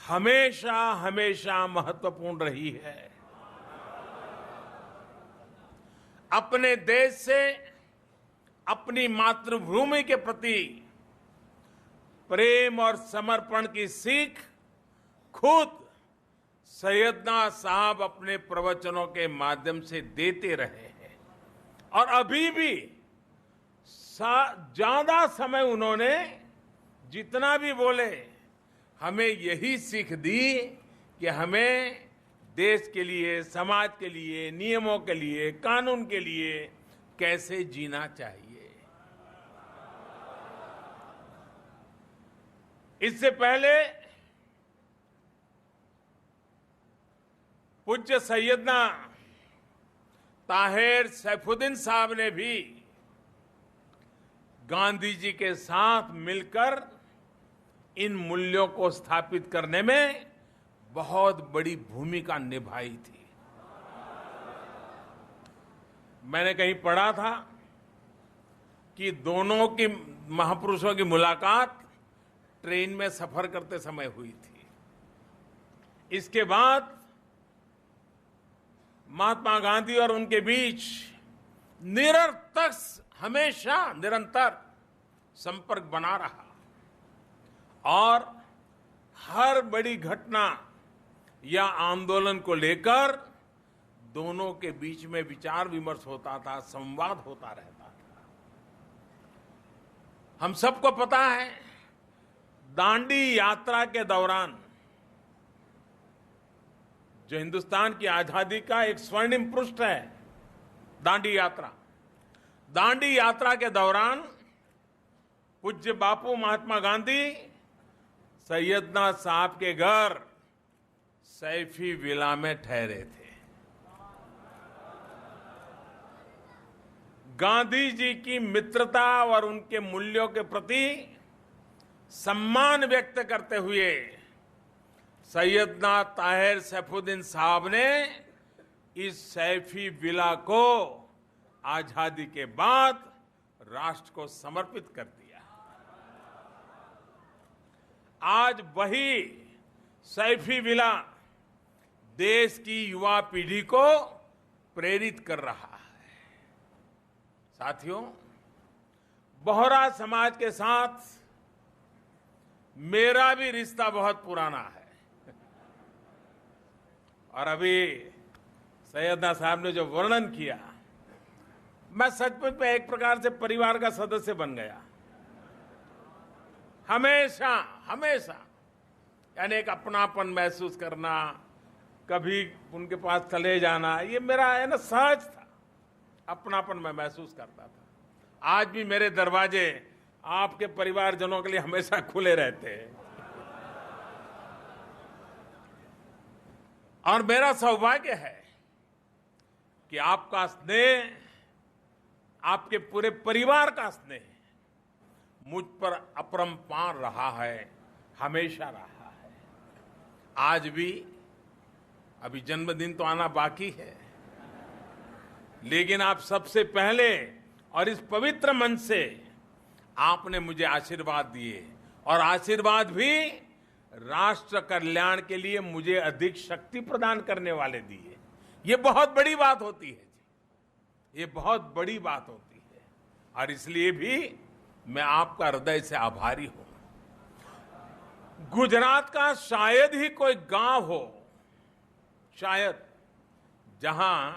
हमेशा हमेशा महत्वपूर्ण रही है। अपने देश से, अपनी मातृभूमि के प्रति प्रेम और समर्पण की सीख खुद सैयदना साहब अपने प्रवचनों के माध्यम से देते रहे हैं और अभी भी ज्यादा समय उन्होंने जितना भी बोले, हमें यही सीख दी कि हमें देश के लिए, समाज के लिए, नियमों के लिए, कानून के लिए कैसे जीना चाहिए। इससे पहले पूज्य सैयदना ताहिर सैफुद्दीन साहब ने भी गांधी जी के साथ मिलकर इन मूल्यों को स्थापित करने में बहुत बड़ी भूमिका निभाई थी। मैंने कहीं पढ़ा था कि दोनों की महापुरुषों की मुलाकात ट्रेन में सफर करते समय हुई थी। इसके बाद महात्मा गांधी और उनके बीच निरंतर संपर्क बना रहा। और हर बड़ी घटना या आंदोलन को लेकर दोनों के बीच में विचार विमर्श होता था, संवाद होता रहता था। हम सबको पता है, दांडी यात्रा के दौरान जो हिंदुस्तान की आजादी का एक स्वर्णिम पृष्ठ है, दांडी यात्रा। दांडी यात्रा के दौरान पूज्य बापू महात्मा गांधी सैयदना साहब के घर सैफी विला में ठहरे थे। गांधी जी की मित्रता और उनके मूल्यों के प्रति सम्मान व्यक्त करते हुए सैयदना ताहिर सैफुद्दीन साहब ने इस सैफी विला को आजादी के बाद राष्ट्र को समर्पित कर दिया। आज वही सैफी विला देश की युवा पीढ़ी को प्रेरित कर रहा है। साथियों, बोहरा समाज के साथ मेरा भी रिश्ता बहुत पुराना है और अभी सैयदना साहब ने जो वर्णन किया, मैं सचमुच में एक प्रकार से परिवार का सदस्य बन गया। हमेशा हमेशा यानी एक अपनापन महसूस करना, कभी उनके पास चले जाना, ये मेरा है ना सहज था। अपनापन मैं महसूस करता था। आज भी मेरे दरवाजे आपके परिवारजनों के लिए हमेशा खुले रहते हैं और मेरा सौभाग्य है कि आपका स्नेह, आपके पूरे परिवार का स्नेह मुझ पर अपरंपार रहा है, हमेशा रहा है। आज भी, अभी जन्मदिन तो आना बाकी है, लेकिन आप सबसे पहले और इस पवित्र मन से आपने मुझे आशीर्वाद दिए और आशीर्वाद भी राष्ट्र कल्याण के लिए मुझे अधिक शक्ति प्रदान करने वाले दिए। ये बहुत बड़ी बात होती है जी, ये बहुत बड़ी बात होती है और इसलिए भी मैं आपका हृदय से आभारी हूं। गुजरात का शायद ही कोई गांव हो, शायद, जहां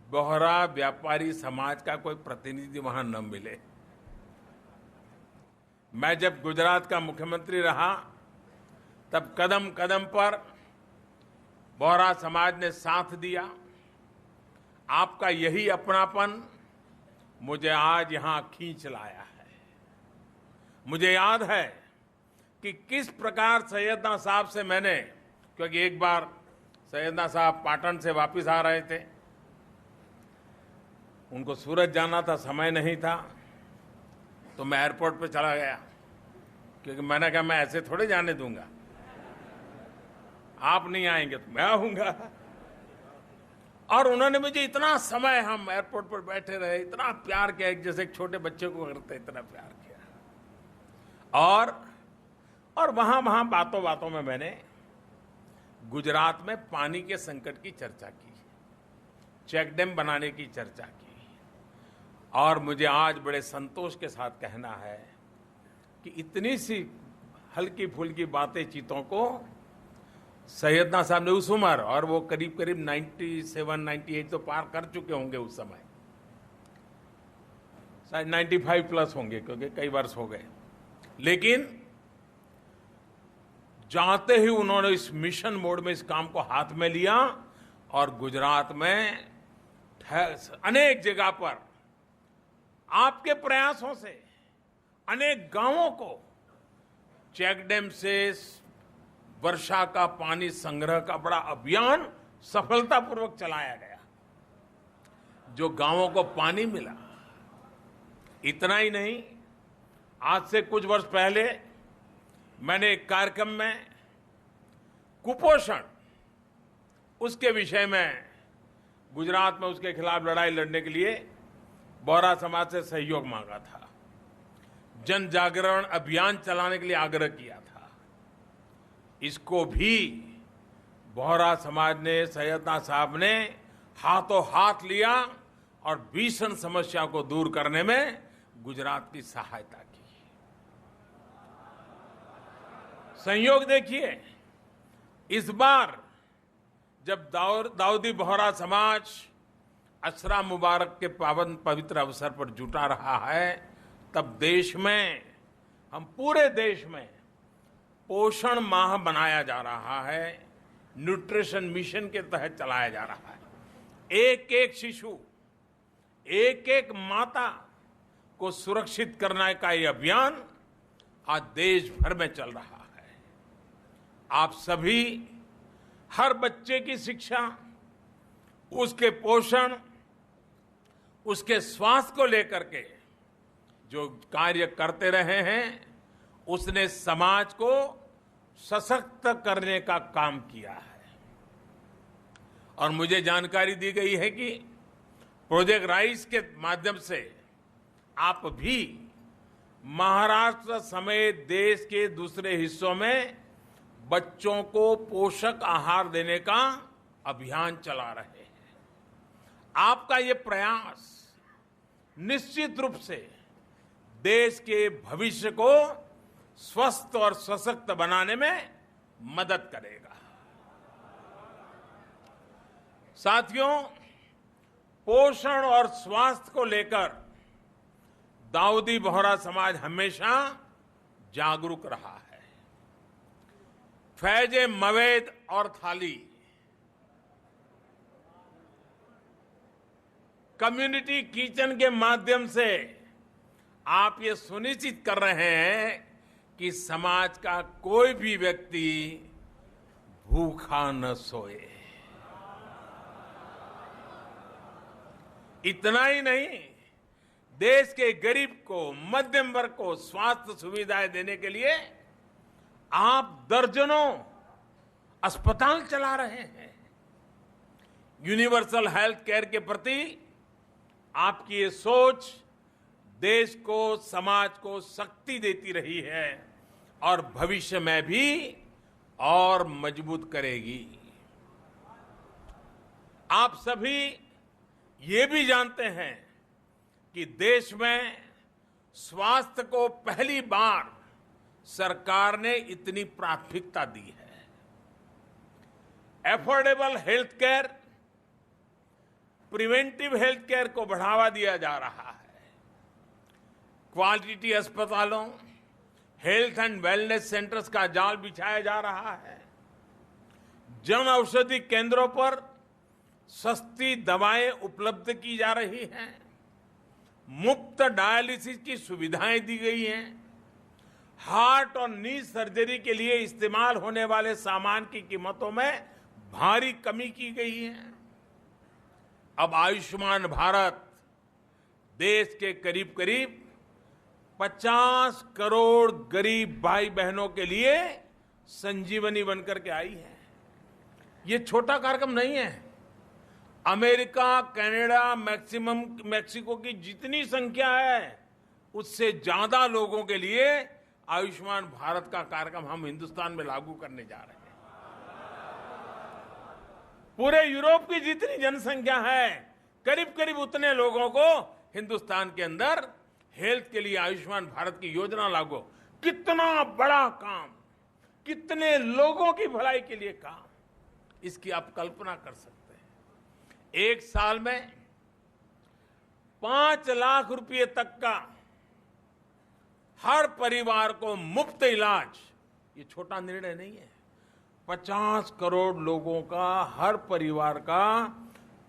बोहरा व्यापारी समाज का कोई प्रतिनिधि वहां न मिले। मैं जब गुजरात का मुख्यमंत्री रहा तब कदम कदम पर बोहरा समाज ने साथ दिया। आपका यही अपनापन मुझे आज यहां खींच लाया है। मुझे याद है कि किस प्रकार सैयदना साहब से मैंने, क्योंकि एक बार सैयदना साहब पाटन से वापस आ रहे थे, उनको सूरत जाना था, समय नहीं था, तो मैं एयरपोर्ट पे चला गया क्योंकि मैंने कहा मैं ऐसे थोड़े जाने दूंगा, आप नहीं आएंगे तो मैं आऊंगा। और उन्होंने मुझे इतना समय, हम एयरपोर्ट पर बैठे रहे, इतना प्यार किया, जैसे एक छोटे बच्चे को करते इतना प्यार किया। और वहां बातों बातों में मैंने गुजरात में पानी के संकट की चर्चा की, चेक डैम बनाने की चर्चा की। और मुझे आज बड़े संतोष के साथ कहना है कि इतनी सी हल्की फुल्की बातें चीतों को सैयदना साहब ने उस उम्र, और वो करीब करीब 97-98 तो पार कर चुके होंगे उस समय, शायद 95 प्लस होंगे क्योंकि कई वर्ष हो गए, लेकिन जाते ही उन्होंने इस मिशन मोड में इस काम को हाथ में लिया और गुजरात में अनेक जगह पर आपके प्रयासों से अनेक गांवों को चेक डैम से वर्षा का पानी संग्रह का बड़ा अभियान सफलतापूर्वक चलाया गया, जो गांवों को पानी मिला। इतना ही नहीं, आज से कुछ वर्ष पहले मैंने एक कार्यक्रम में कुपोषण, उसके विषय में गुजरात में उसके खिलाफ लड़ाई लड़ने के लिए बोहरा समाज से सहयोग मांगा था, जन जागरण अभियान चलाने के लिए आग्रह किया था। इसको भी बोहरा समाज ने, सैयदना साहब ने हाथों हाथ लिया और भीषण समस्या को दूर करने में गुजरात की सहायता की। संयोग देखिए, इस बार जब दाऊदी बोहरा समाज अशरा मुबारक के पावन पवित्र अवसर पर जुटा रहा है, तब देश में, हम पूरे देश में पोषण माह मनाया जा रहा है, न्यूट्रिशन मिशन के तहत चलाया जा रहा है। एक एक शिशु, एक एक माता को सुरक्षित करने का ये अभियान आज देश भर में चल रहा है। आप सभी हर बच्चे की शिक्षा, उसके पोषण, उसके स्वास्थ्य को लेकर के जो कार्य करते रहे हैं, उसने समाज को सशक्त करने का काम किया है। और मुझे जानकारी दी गई है कि प्रोजेक्ट राइस के माध्यम से आप भी महाराष्ट्र समेत देश के दूसरे हिस्सों में बच्चों को पोषक आहार देने का अभियान चला रहे हैं। आपका ये प्रयास निश्चित रूप से देश के भविष्य को स्वस्थ और सशक्त बनाने में मदद करेगा। साथियों, पोषण और स्वास्थ्य को लेकर दाऊदी बोहरा समाज हमेशा जागरूक रहा है। फैज मवेद और थाली, कम्युनिटी किचन के माध्यम से आप ये सुनिश्चित कर रहे हैं कि समाज का कोई भी व्यक्ति भूखा न सोए। इतना ही नहीं, देश के गरीब को, मध्यम वर्ग को स्वास्थ्य सुविधाएं देने के लिए आप दर्जनों अस्पताल चला रहे हैं। यूनिवर्सल हेल्थ केयर के प्रति आपकी ये सोच देश को, समाज को शक्ति देती रही है और भविष्य में भी और मजबूत करेगी। आप सभी ये भी जानते हैं कि देश में स्वास्थ्य को पहली बार सरकार ने इतनी प्राथमिकता दी है। Affordable health care, preventive health care को बढ़ावा दिया जा रहा है। क्वालिटी अस्पतालों, हेल्थ एंड वेलनेस सेंटर्स का जाल बिछाया जा रहा है। जन औषधि केंद्रों पर सस्ती दवाएं उपलब्ध की जा रही हैं। मुफ्त डायलिसिस की सुविधाएं दी गई हैं। हार्ट और नी सर्जरी के लिए इस्तेमाल होने वाले सामान की कीमतों में भारी कमी की गई है। अब आयुष्मान भारत देश के करीब करीब 50 करोड़ गरीब भाई बहनों के लिए संजीवनी बनकर के आई है। ये छोटा कार्यक्रम नहीं है। अमेरिका, कनाडा, मैक्सिको की जितनी संख्या है, उससे ज्यादा लोगों के लिए आयुष्मान भारत का कार्यक्रम हम हिंदुस्तान में लागू करने जा रहे हैं। पूरे यूरोप की जितनी जनसंख्या है, करीब करीब उतने लोगों को हिंदुस्तान के अंदर हेल्थ के लिए आयुष्मान भारत की योजना लागू। कितना बड़ा काम, कितने लोगों की भलाई के लिए काम, इसकी आप कल्पना कर सकते हैं। एक साल में 5 लाख रुपए तक का हर परिवार को मुफ्त इलाज, ये छोटा निर्णय नहीं है। 50 करोड़ लोगों का, हर परिवार का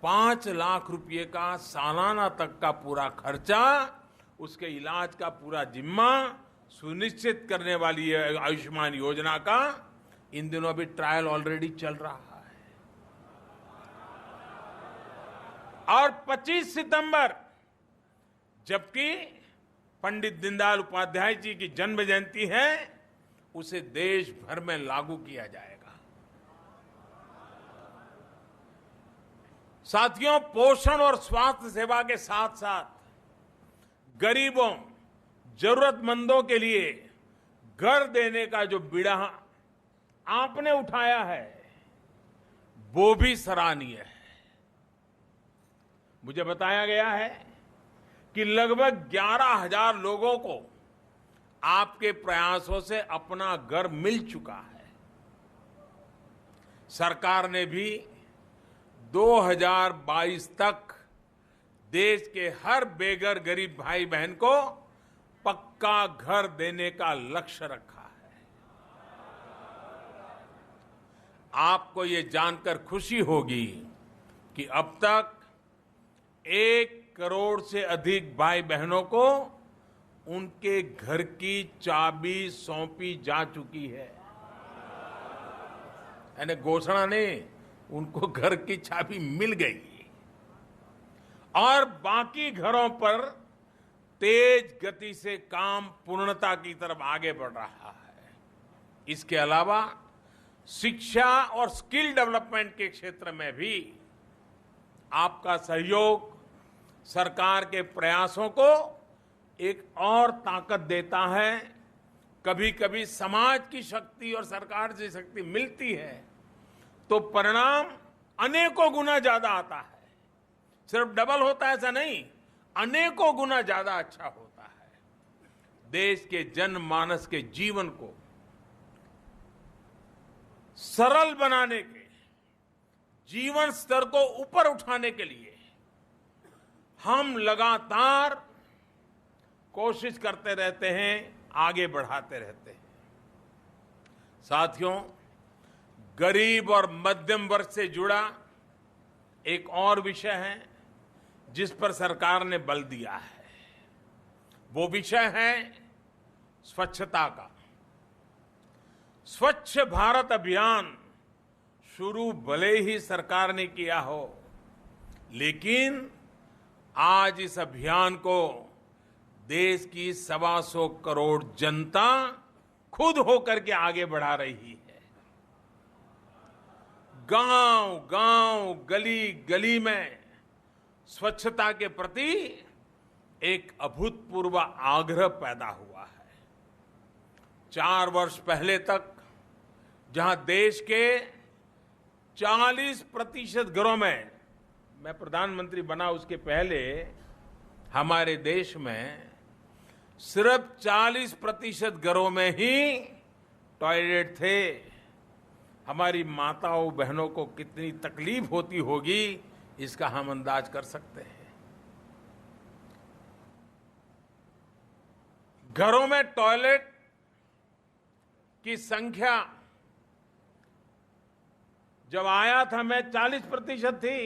5 लाख रुपए का सालाना तक का पूरा खर्चा, उसके इलाज का पूरा जिम्मा सुनिश्चित करने वाली आयुष्मान योजना का इन दिनों भी ट्रायल ऑलरेडी चल रहा है। और 25 सितंबर, जबकि पंडित दीनदयाल उपाध्याय जी की जन्म जयंती है, उसे देश भर में लागू किया जाएगा। साथियों, पोषण और स्वास्थ्य सेवा के साथ साथ गरीबों, जरूरतमंदों के लिए घर देने का जो बीड़ा आपने उठाया है, वो भी सराहनीय है। मुझे बताया गया है कि लगभग 11,000 लोगों को आपके प्रयासों से अपना घर मिल चुका है। सरकार ने भी 2022 तक देश के हर बेघर गरीब भाई बहन को पक्का घर देने का लक्ष्य रखा है। आपको ये जानकर खुशी होगी कि अब तक 1 करोड़ से अधिक भाई बहनों को उनके घर की चाबी सौंपी जा चुकी है। यानी घोषणा नहीं, उनको घर की चाबी मिल गई और बाकी घरों पर तेज गति से काम पूर्णता की तरफ आगे बढ़ रहा है। इसके अलावा शिक्षा और स्किल डेवलपमेंट के क्षेत्र में भी आपका सहयोग सरकार के प्रयासों को एक और ताकत देता है। कभी कभी समाज की शक्ति और सरकार की शक्ति मिलती है तो परिणाम अनेकों गुना ज्यादा आता है। सिर्फ डबल होता है ऐसा नहीं, अनेकों गुना ज्यादा अच्छा होता है। देश के जनमानस के जीवन को सरल बनाने के, जीवन स्तर को ऊपर उठाने के लिए हम लगातार कोशिश करते रहते हैं, आगे बढ़ाते रहते हैं। साथियों, गरीब और मध्यम वर्ग से जुड़ा एक और विषय है जिस पर सरकार ने बल दिया है। वो विषय है स्वच्छता का। स्वच्छ भारत अभियान शुरू भले ही सरकार ने किया हो, लेकिन आज इस अभियान को देश की 125 करोड़ जनता खुद होकर के आगे बढ़ा रही है। गांव गांव, गली गली में स्वच्छता के प्रति एक अभूतपूर्व आग्रह पैदा हुआ है। 4 वर्ष पहले तक जहां देश के 40% घरों में, मैं प्रधानमंत्री बना उसके पहले हमारे देश में सिर्फ 40% घरों में ही टॉयलेट थे। हमारी माताओं बहनों को कितनी तकलीफ होती होगी इसका हम अंदाज कर सकते हैं। घरों में टॉयलेट की संख्या जब आया था मैं 40% थी,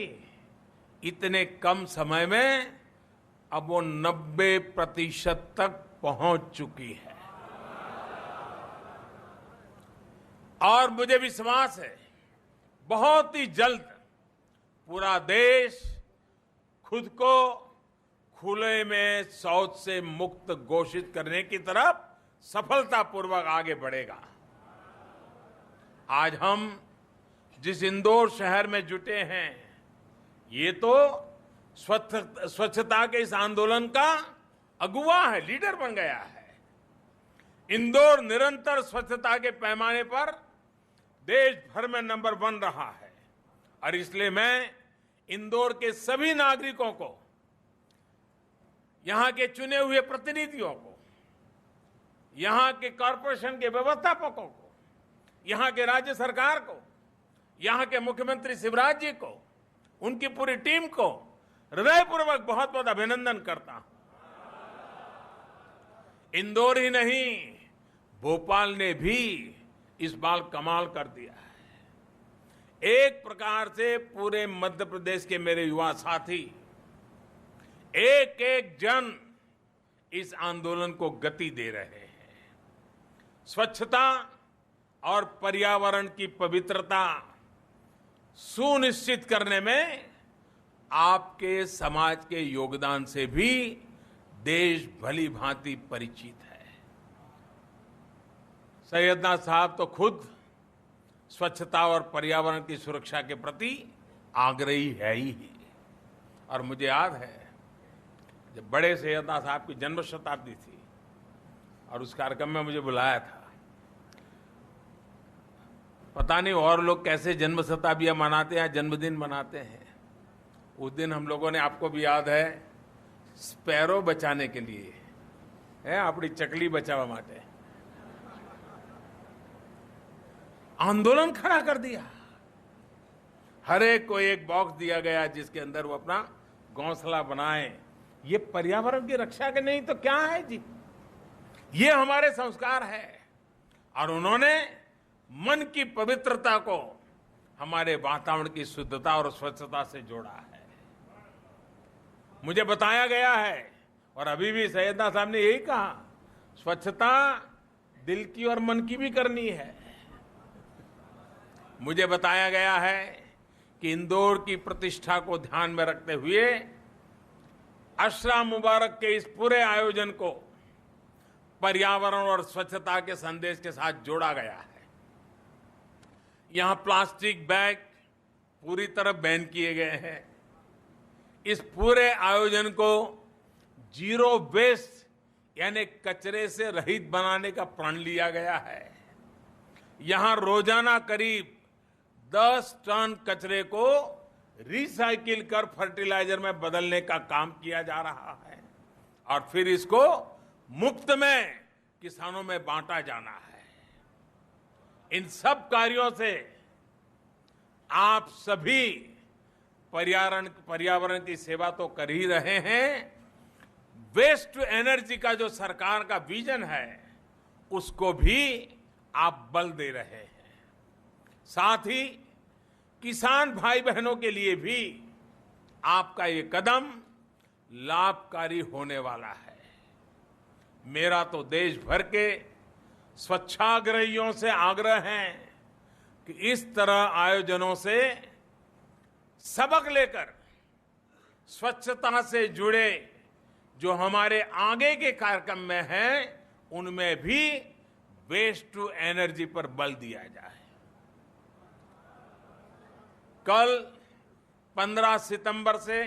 इतने कम समय में अब वो 90% तक पहुंच चुकी है। और मुझे विश्वास है बहुत ही जल्द पूरा देश खुद को खुले में शौच से मुक्त घोषित करने की तरफ सफलतापूर्वक आगे बढ़ेगा। आज हम जिस इंदौर शहर में जुटे हैं, ये तो स्वच्छता के इस आंदोलन का अगुवा है, लीडर बन गया है। इंदौर निरंतर स्वच्छता के पैमाने पर देश भर में नंबर 1 रहा है और इसलिए मैं इंदौर के सभी नागरिकों को, यहां के चुने हुए प्रतिनिधियों को, यहां के कॉरपोरेशन के व्यवस्थापकों को, यहां के राज्य सरकार को, यहां के मुख्यमंत्री शिवराज जी को, उनकी पूरी टीम को हृदयपूर्वक बहुत बहुत अभिनंदन करता हूं। इंदौर ही नहीं, भोपाल ने भी इस बार कमाल कर दिया है। एक प्रकार से पूरे मध्य प्रदेश के मेरे युवा साथी एक एक जन इस आंदोलन को गति दे रहे हैं। स्वच्छता और पर्यावरण की पवित्रता सुनिश्चित करने में आपके समाज के योगदान से भी देश भली भांति परिचित है। सैयदना साहब तो खुद स्वच्छता और पर्यावरण की सुरक्षा के प्रति आग्रही है ही। और मुझे याद है जब बड़े सैयदना साहब की जन्म शताब्दी थी और उस कार्यक्रम में मुझे बुलाया था। पता नहीं और लोग कैसे जन्म शताब्दियां मनाते हैं, जन्मदिन मनाते हैं। उस दिन हम लोगों ने, आपको भी याद है, स्पैरो बचाने के लिए આપણી ચકલી બચાવવા માટે आंदोलन खड़ा कर दिया। हर एक को एक बॉक्स दिया गया जिसके अंदर वो अपना घोंसला बनाए। ये पर्यावरण की रक्षा के नहीं तो क्या है जी? ये हमारे संस्कार है। और उन्होंने मन की पवित्रता को हमारे वातावरण की शुद्धता और स्वच्छता से जोड़ा है। मुझे बताया गया है और अभी भी सैयदना साहब ने यही कहा, स्वच्छता दिल की और मन की भी करनी है। मुझे बताया गया है कि इंदौर की प्रतिष्ठा को ध्यान में रखते हुए अशरा मुबारक के इस पूरे आयोजन को पर्यावरण और स्वच्छता के संदेश के साथ जोड़ा गया है। यहां प्लास्टिक बैग पूरी तरह बैन किए गए हैं। इस पूरे आयोजन को जीरो वेस्ट यानी कचरे से रहित बनाने का प्रण लिया गया है। यहां रोजाना करीब 10 टन कचरे को रिसाइकिल कर फर्टिलाइजर में बदलने का काम किया जा रहा है और फिर इसको मुफ्त में किसानों में बांटा जाना है। इन सब कार्यों से आप सभी पर्यावरण की सेवा तो कर ही रहे हैं, वेस्ट टू एनर्जी का जो सरकार का विजन है उसको भी आप बल दे रहे हैं। साथ ही किसान भाई बहनों के लिए भी आपका ये कदम लाभकारी होने वाला है। मेरा तो देश भर के स्वच्छाग्रहियों से आग्रह है कि इस तरह आयोजनों से सबक लेकर स्वच्छता से जुड़े जो हमारे आगे के कार्यक्रम में हैं उनमें भी वेस्ट टू एनर्जी पर बल दिया जाए। कल 15 सितंबर से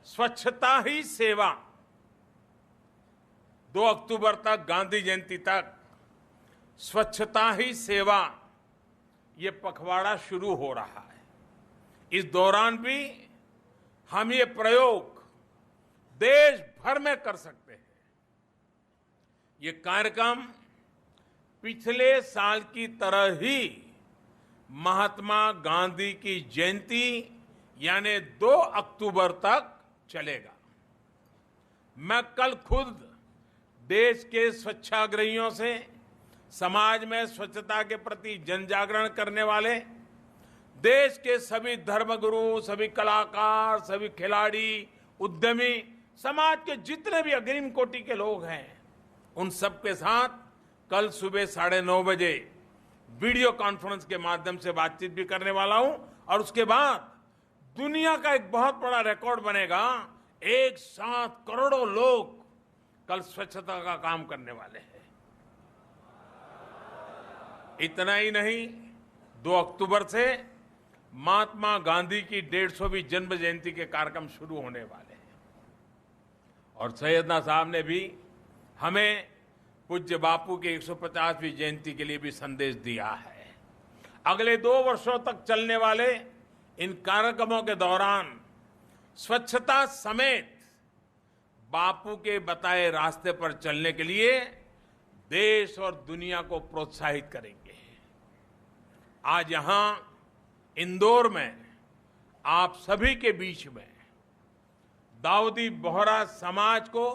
स्वच्छता ही सेवा 2 अक्टूबर तक गांधी जयंती तक स्वच्छता ही सेवा ये पखवाड़ा शुरू हो रहा है। इस दौरान भी हम ये प्रयोग देश भर में कर सकते हैं। ये कार्यक्रम पिछले साल की तरह ही महात्मा गांधी की जयंती यानी 2 अक्टूबर तक चलेगा। मैं कल खुद देश के स्वच्छाग्रहियों से समाज में स्वच्छता के प्रति जन जागरण करने वाले देश के सभी धर्मगुरु, सभी कलाकार, सभी खिलाड़ी, उद्यमी, समाज के जितने भी अग्रिम कोटि के लोग हैं उन सबके साथ कल सुबह 9:30 बजे वीडियो कॉन्फ्रेंस के माध्यम से बातचीत भी करने वाला हूं। और उसके बाद दुनिया का एक बहुत बड़ा रिकॉर्ड बनेगा। एक साथ करोड़ों लोग कल स्वच्छता का काम करने वाले हैं। इतना ही नहीं, 2 अक्टूबर से महात्मा गांधी की 150वीं जन्म जयंती के कार्यक्रम शुरू होने वाले हैं। और सैयदना साहब ने भी हमें पूज्य बापू की 150वीं जयंती के लिए भी संदेश दिया है। अगले 2 वर्षों तक चलने वाले इन कार्यक्रमों के दौरान स्वच्छता समेत बापू के बताए रास्ते पर चलने के लिए देश और दुनिया को प्रोत्साहित करेंगे। आज यहां इंदौर में आप सभी के बीच में दाऊदी बोहरा समाज को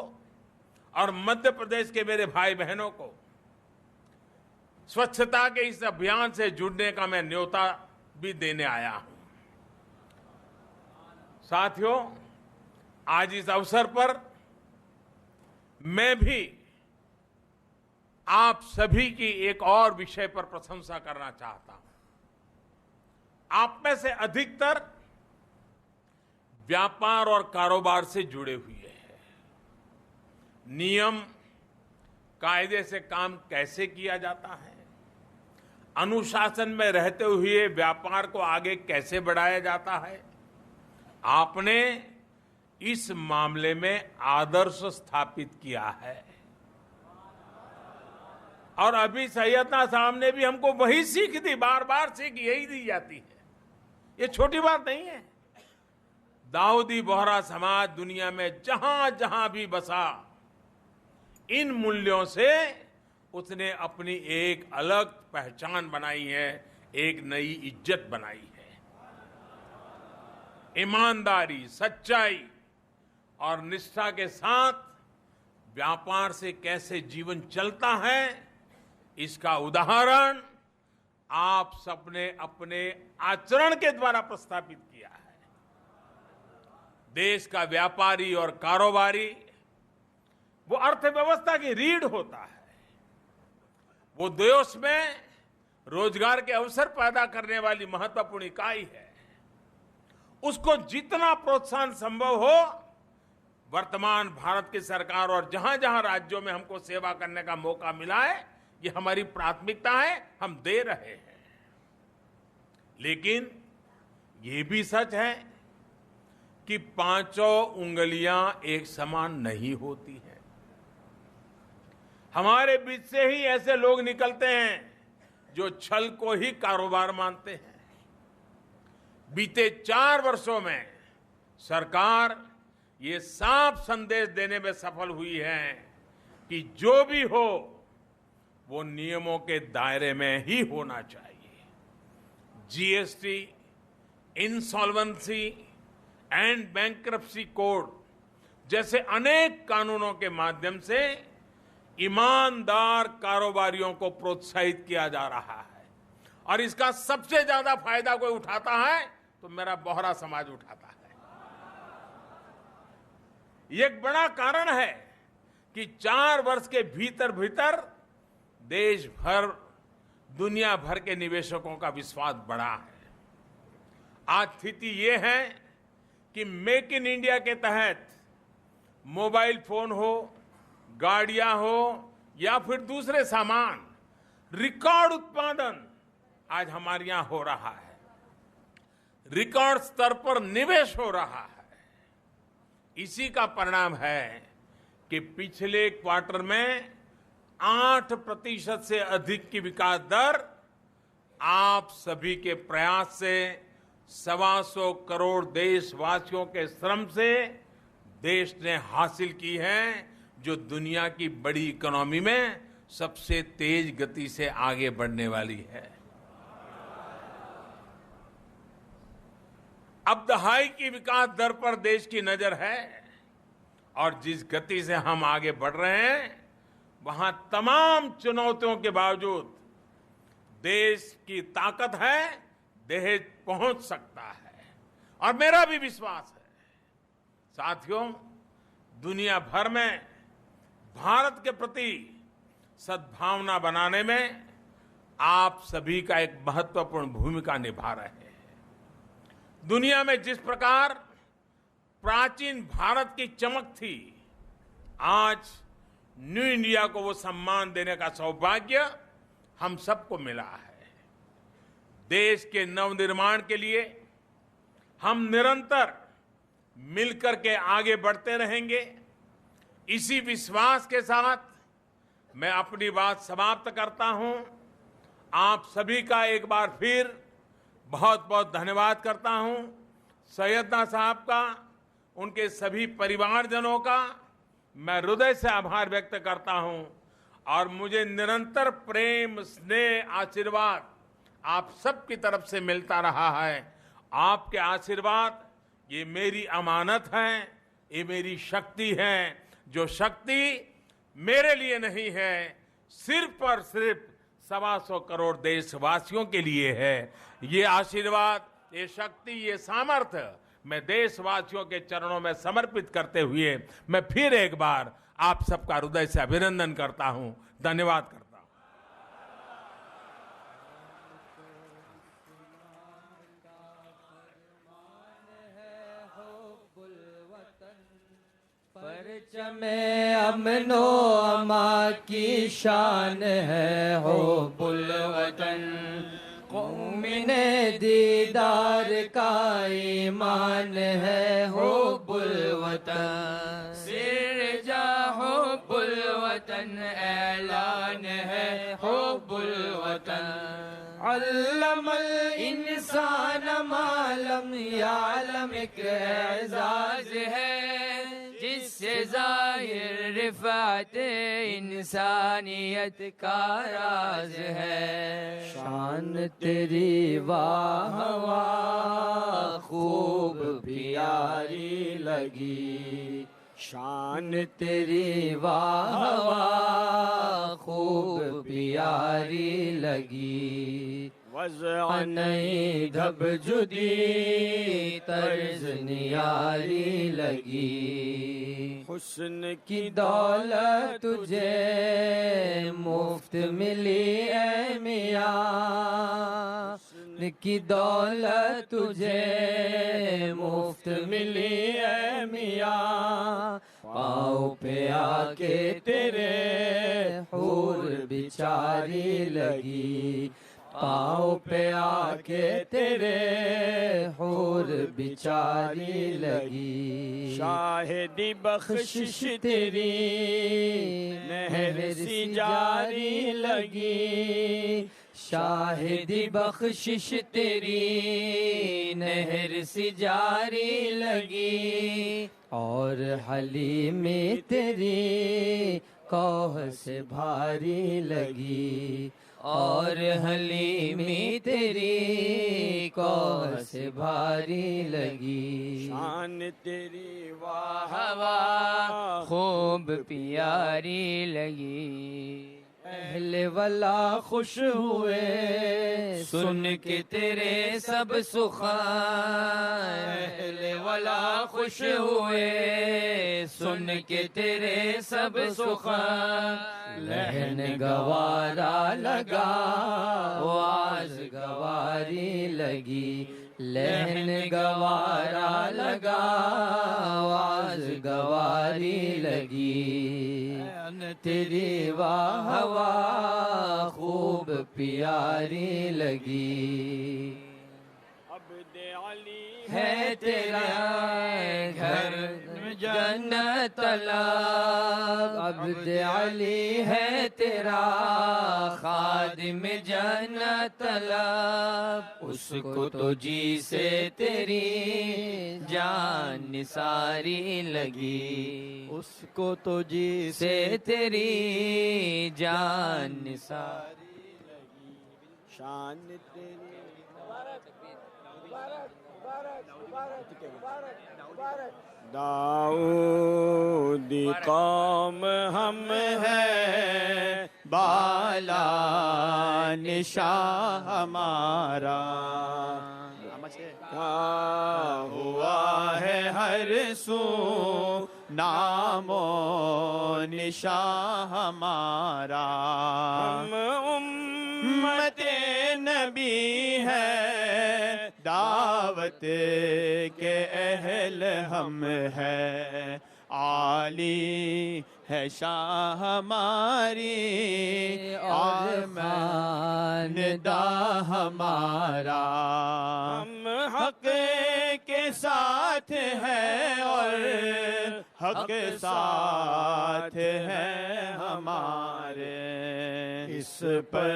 और मध्य प्रदेश के मेरे भाई बहनों को स्वच्छता के इस अभियान से जुड़ने का मैं न्योता भी देने आया हूं। साथियों, आज इस अवसर पर मैं भी आप सभी की एक और विषय पर प्रशंसा करना चाहता हूं। आप में से अधिकतर व्यापार और कारोबार से जुड़े हुए हैं। नियम कायदे से काम कैसे किया जाता है, अनुशासन में रहते हुए व्यापार को आगे कैसे बढ़ाया जाता है, आपने इस मामले में आदर्श स्थापित किया है। और अभी सैयदना साहब ने भी हमको वही सीख दी, बार बार सीख यही दी जाती है। ये छोटी बात नहीं है। दाऊदी बोहरा समाज दुनिया में जहां जहां भी बसा इन मूल्यों से उसने अपनी एक अलग पहचान बनाई है, एक नई इज्जत बनाई है। ईमानदारी, सच्चाई और निष्ठा के साथ व्यापार से कैसे जीवन चलता है, इसका उदाहरण आप सबने अपने आचरण के द्वारा प्रस्थापित किया है। देश का व्यापारी और कारोबारी वो अर्थव्यवस्था की रीढ़ होता है। वो देश में रोजगार के अवसर पैदा करने वाली महत्वपूर्ण इकाई है। उसको जितना प्रोत्साहन संभव हो, वर्तमान भारत की सरकार और जहां जहां राज्यों में हमको सेवा करने का मौका मिला है, ये हमारी प्राथमिकता है, हम दे रहे हैं। लेकिन ये भी सच है कि पांचों उंगलियां एक समान नहीं होती हैं। हमारे बीच से ही ऐसे लोग निकलते हैं जो छल को ही कारोबार मानते हैं। बीते 4 वर्षों में सरकार ये साफ संदेश देने में सफल हुई है कि जो भी हो वो नियमों के दायरे में ही होना चाहिए। GST, insolvency and bankruptcy code जैसे अनेक कानूनों के माध्यम से ईमानदार कारोबारियों को प्रोत्साहित किया जा रहा है, और इसका सबसे ज्यादा फायदा कोई उठाता है तो मेरा बोहरा समाज उठाता है। ये एक बड़ा कारण है कि 4 वर्ष के भीतर भीतर देश भर, दुनिया भर के निवेशकों का विश्वास बढ़ा है। आज स्थिति ये है कि मेक इन इंडिया के तहत मोबाइल फोन हो, गाड़ियां हो या फिर दूसरे सामान, रिकॉर्ड उत्पादन आज हमारे यहां हो रहा है। रिकॉर्ड स्तर पर निवेश हो रहा है। इसी का परिणाम है कि पिछले क्वार्टर में 8% से अधिक की विकास दर आप सभी के प्रयास से 125 करोड़ देशवासियों के श्रम से देश ने हासिल की है, जो दुनिया की बड़ी इकोनॉमी में सबसे तेज गति से आगे बढ़ने वाली है। अब दहाई की विकास दर पर देश की नजर है, और जिस गति से हम आगे बढ़ रहे हैं, वहां तमाम चुनौतियों के बावजूद देश की ताकत है, देश पहुंच सकता है। और मेरा भी विश्वास है साथियों, दुनिया भर में भारत के प्रति सद्भावना बनाने में आप सभी का एक महत्वपूर्ण भूमिका निभा रहे हैं। दुनिया में जिस प्रकार प्राचीन भारत की चमक थी, आज न्यू इंडिया को वो सम्मान देने का सौभाग्य हम सबको मिला है। देश के नवनिर्माण के लिए हम निरंतर मिलकर के आगे बढ़ते रहेंगे। इसी विश्वास के साथ मैं अपनी बात समाप्त करता हूं। आप सभी का एक बार फिर बहुत बहुत धन्यवाद करता हूं। सैयदना साहब का, उनके सभी परिवारजनों का मैं हृदय से आभार व्यक्त करता हूं, और मुझे निरंतर प्रेम, स्नेह, आशीर्वाद आप सबकी तरफ से मिलता रहा है। आपके आशीर्वाद ये मेरी अमानत है, ये मेरी शक्ति है, जो शक्ति मेरे लिए नहीं है, सिर्फ और सिर्फ 125 करोड़ देशवासियों के लिए है। ये आशीर्वाद, ये शक्ति, ये सामर्थ्य मैं देशवासियों के चरणों में समर्पित करते हुए मैं फिर एक बार आप सबका हृदय से अभिनंदन करता हूं, धन्यवाद करता हूं। परचमे अमनो अमा की शान है हो बुलवतन, कौमिने दीदार का ईमान है हो बुलवतन, सिर जा हो बुलवतन ऐलान है हो बुलवतन, अल्लमल इंसान मालम यालम एक एजाज है जिस से ज़ाहिर रिफ़ात इंसानियत का राज है। शान तेरी वाह वाह खूब प्यारी लगी, शान तेरी वाह वाह खूब प्यारी लगी। वज़अ धब जुदी तर्ज नियारी लगी, हुस्न की दौलत तुझे मुफ्त मिली ऐ मियाँ, हुस्न की दौलत तुझे मुफ्त मिली ऐ मियाँ। पाँव पे आके तेरे हूर बिचारी लगी, पाँव पे आके तेरे हूर बिचारी लगी। शाहिदी बख्शिश तेरी नहर सी जारी लगी, शाहिदी बख्शिश तेरी नहर सी जारी लगी। और हलीमी तेरी कौह से भारी लगी, और हलीमी तेरी कौह से भारी लगी। शान तेरी वाह वाह खूब प्यारी लगी। अहले वला खुश हुए सुन के तेरे सब सुखान, अहले वला खुश हुए सुन के तेरे सब सुखान। लहन गवारा लगा आवाज गवारी लगी, लहन गवारा लगा आवाज गवारी लगी। तेरी वाह वाह खूब प्यारी लगी। है तेरा घर जन्नत तलब, अब्द अली है तेरा खादिम जन्नत तलब। उसको तो जी से तेरी जान निसारी लगी, उसको तो जी से तेरी जान निसारी लगी। शान तेरी दाऊदी कौम हम हैं, बाला निशा हमारा। क्या हुआ है हर सू नामो निशा हमारा। हम उम्मते नबी है, दावत के अहल हम है। आली है शाह हमारी और मानदा हमारा। हम हक के साथ हैं और हक साथ है हमारे। इस पर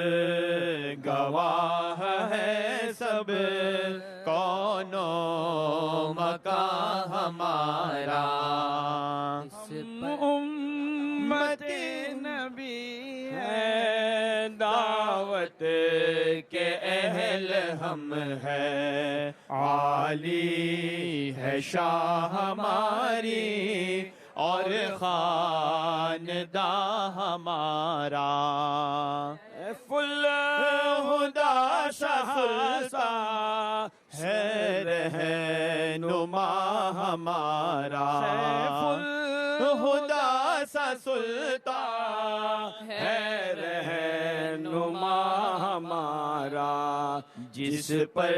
गवाह है सब कौनो मका हमारा। उम्मत नबी है, दावत के अहल हम है। आली है शाह हमारी और खानदा हमारा। फुल हुदा शख्सा है रहनुमा हमारा। फुल हुदा सा सुल्तान है रहनुमा हमारा। जिस पर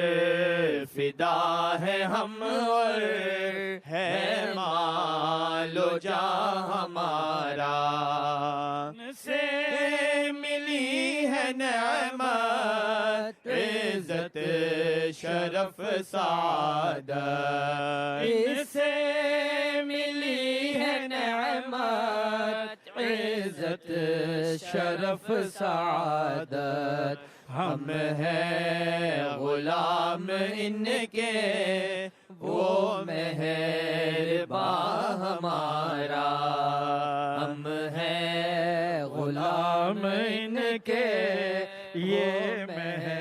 फिदा है हम और है मालो जा हमारा। से मिली है नेमत इज्जत शरफ सादत। इससे मिली है नेमत इज्जत शरफ सादत। हम हैं गुलाम इनके वो मेहरबान हमारा, हम हैं गुलाम इनके, ये मेहरबान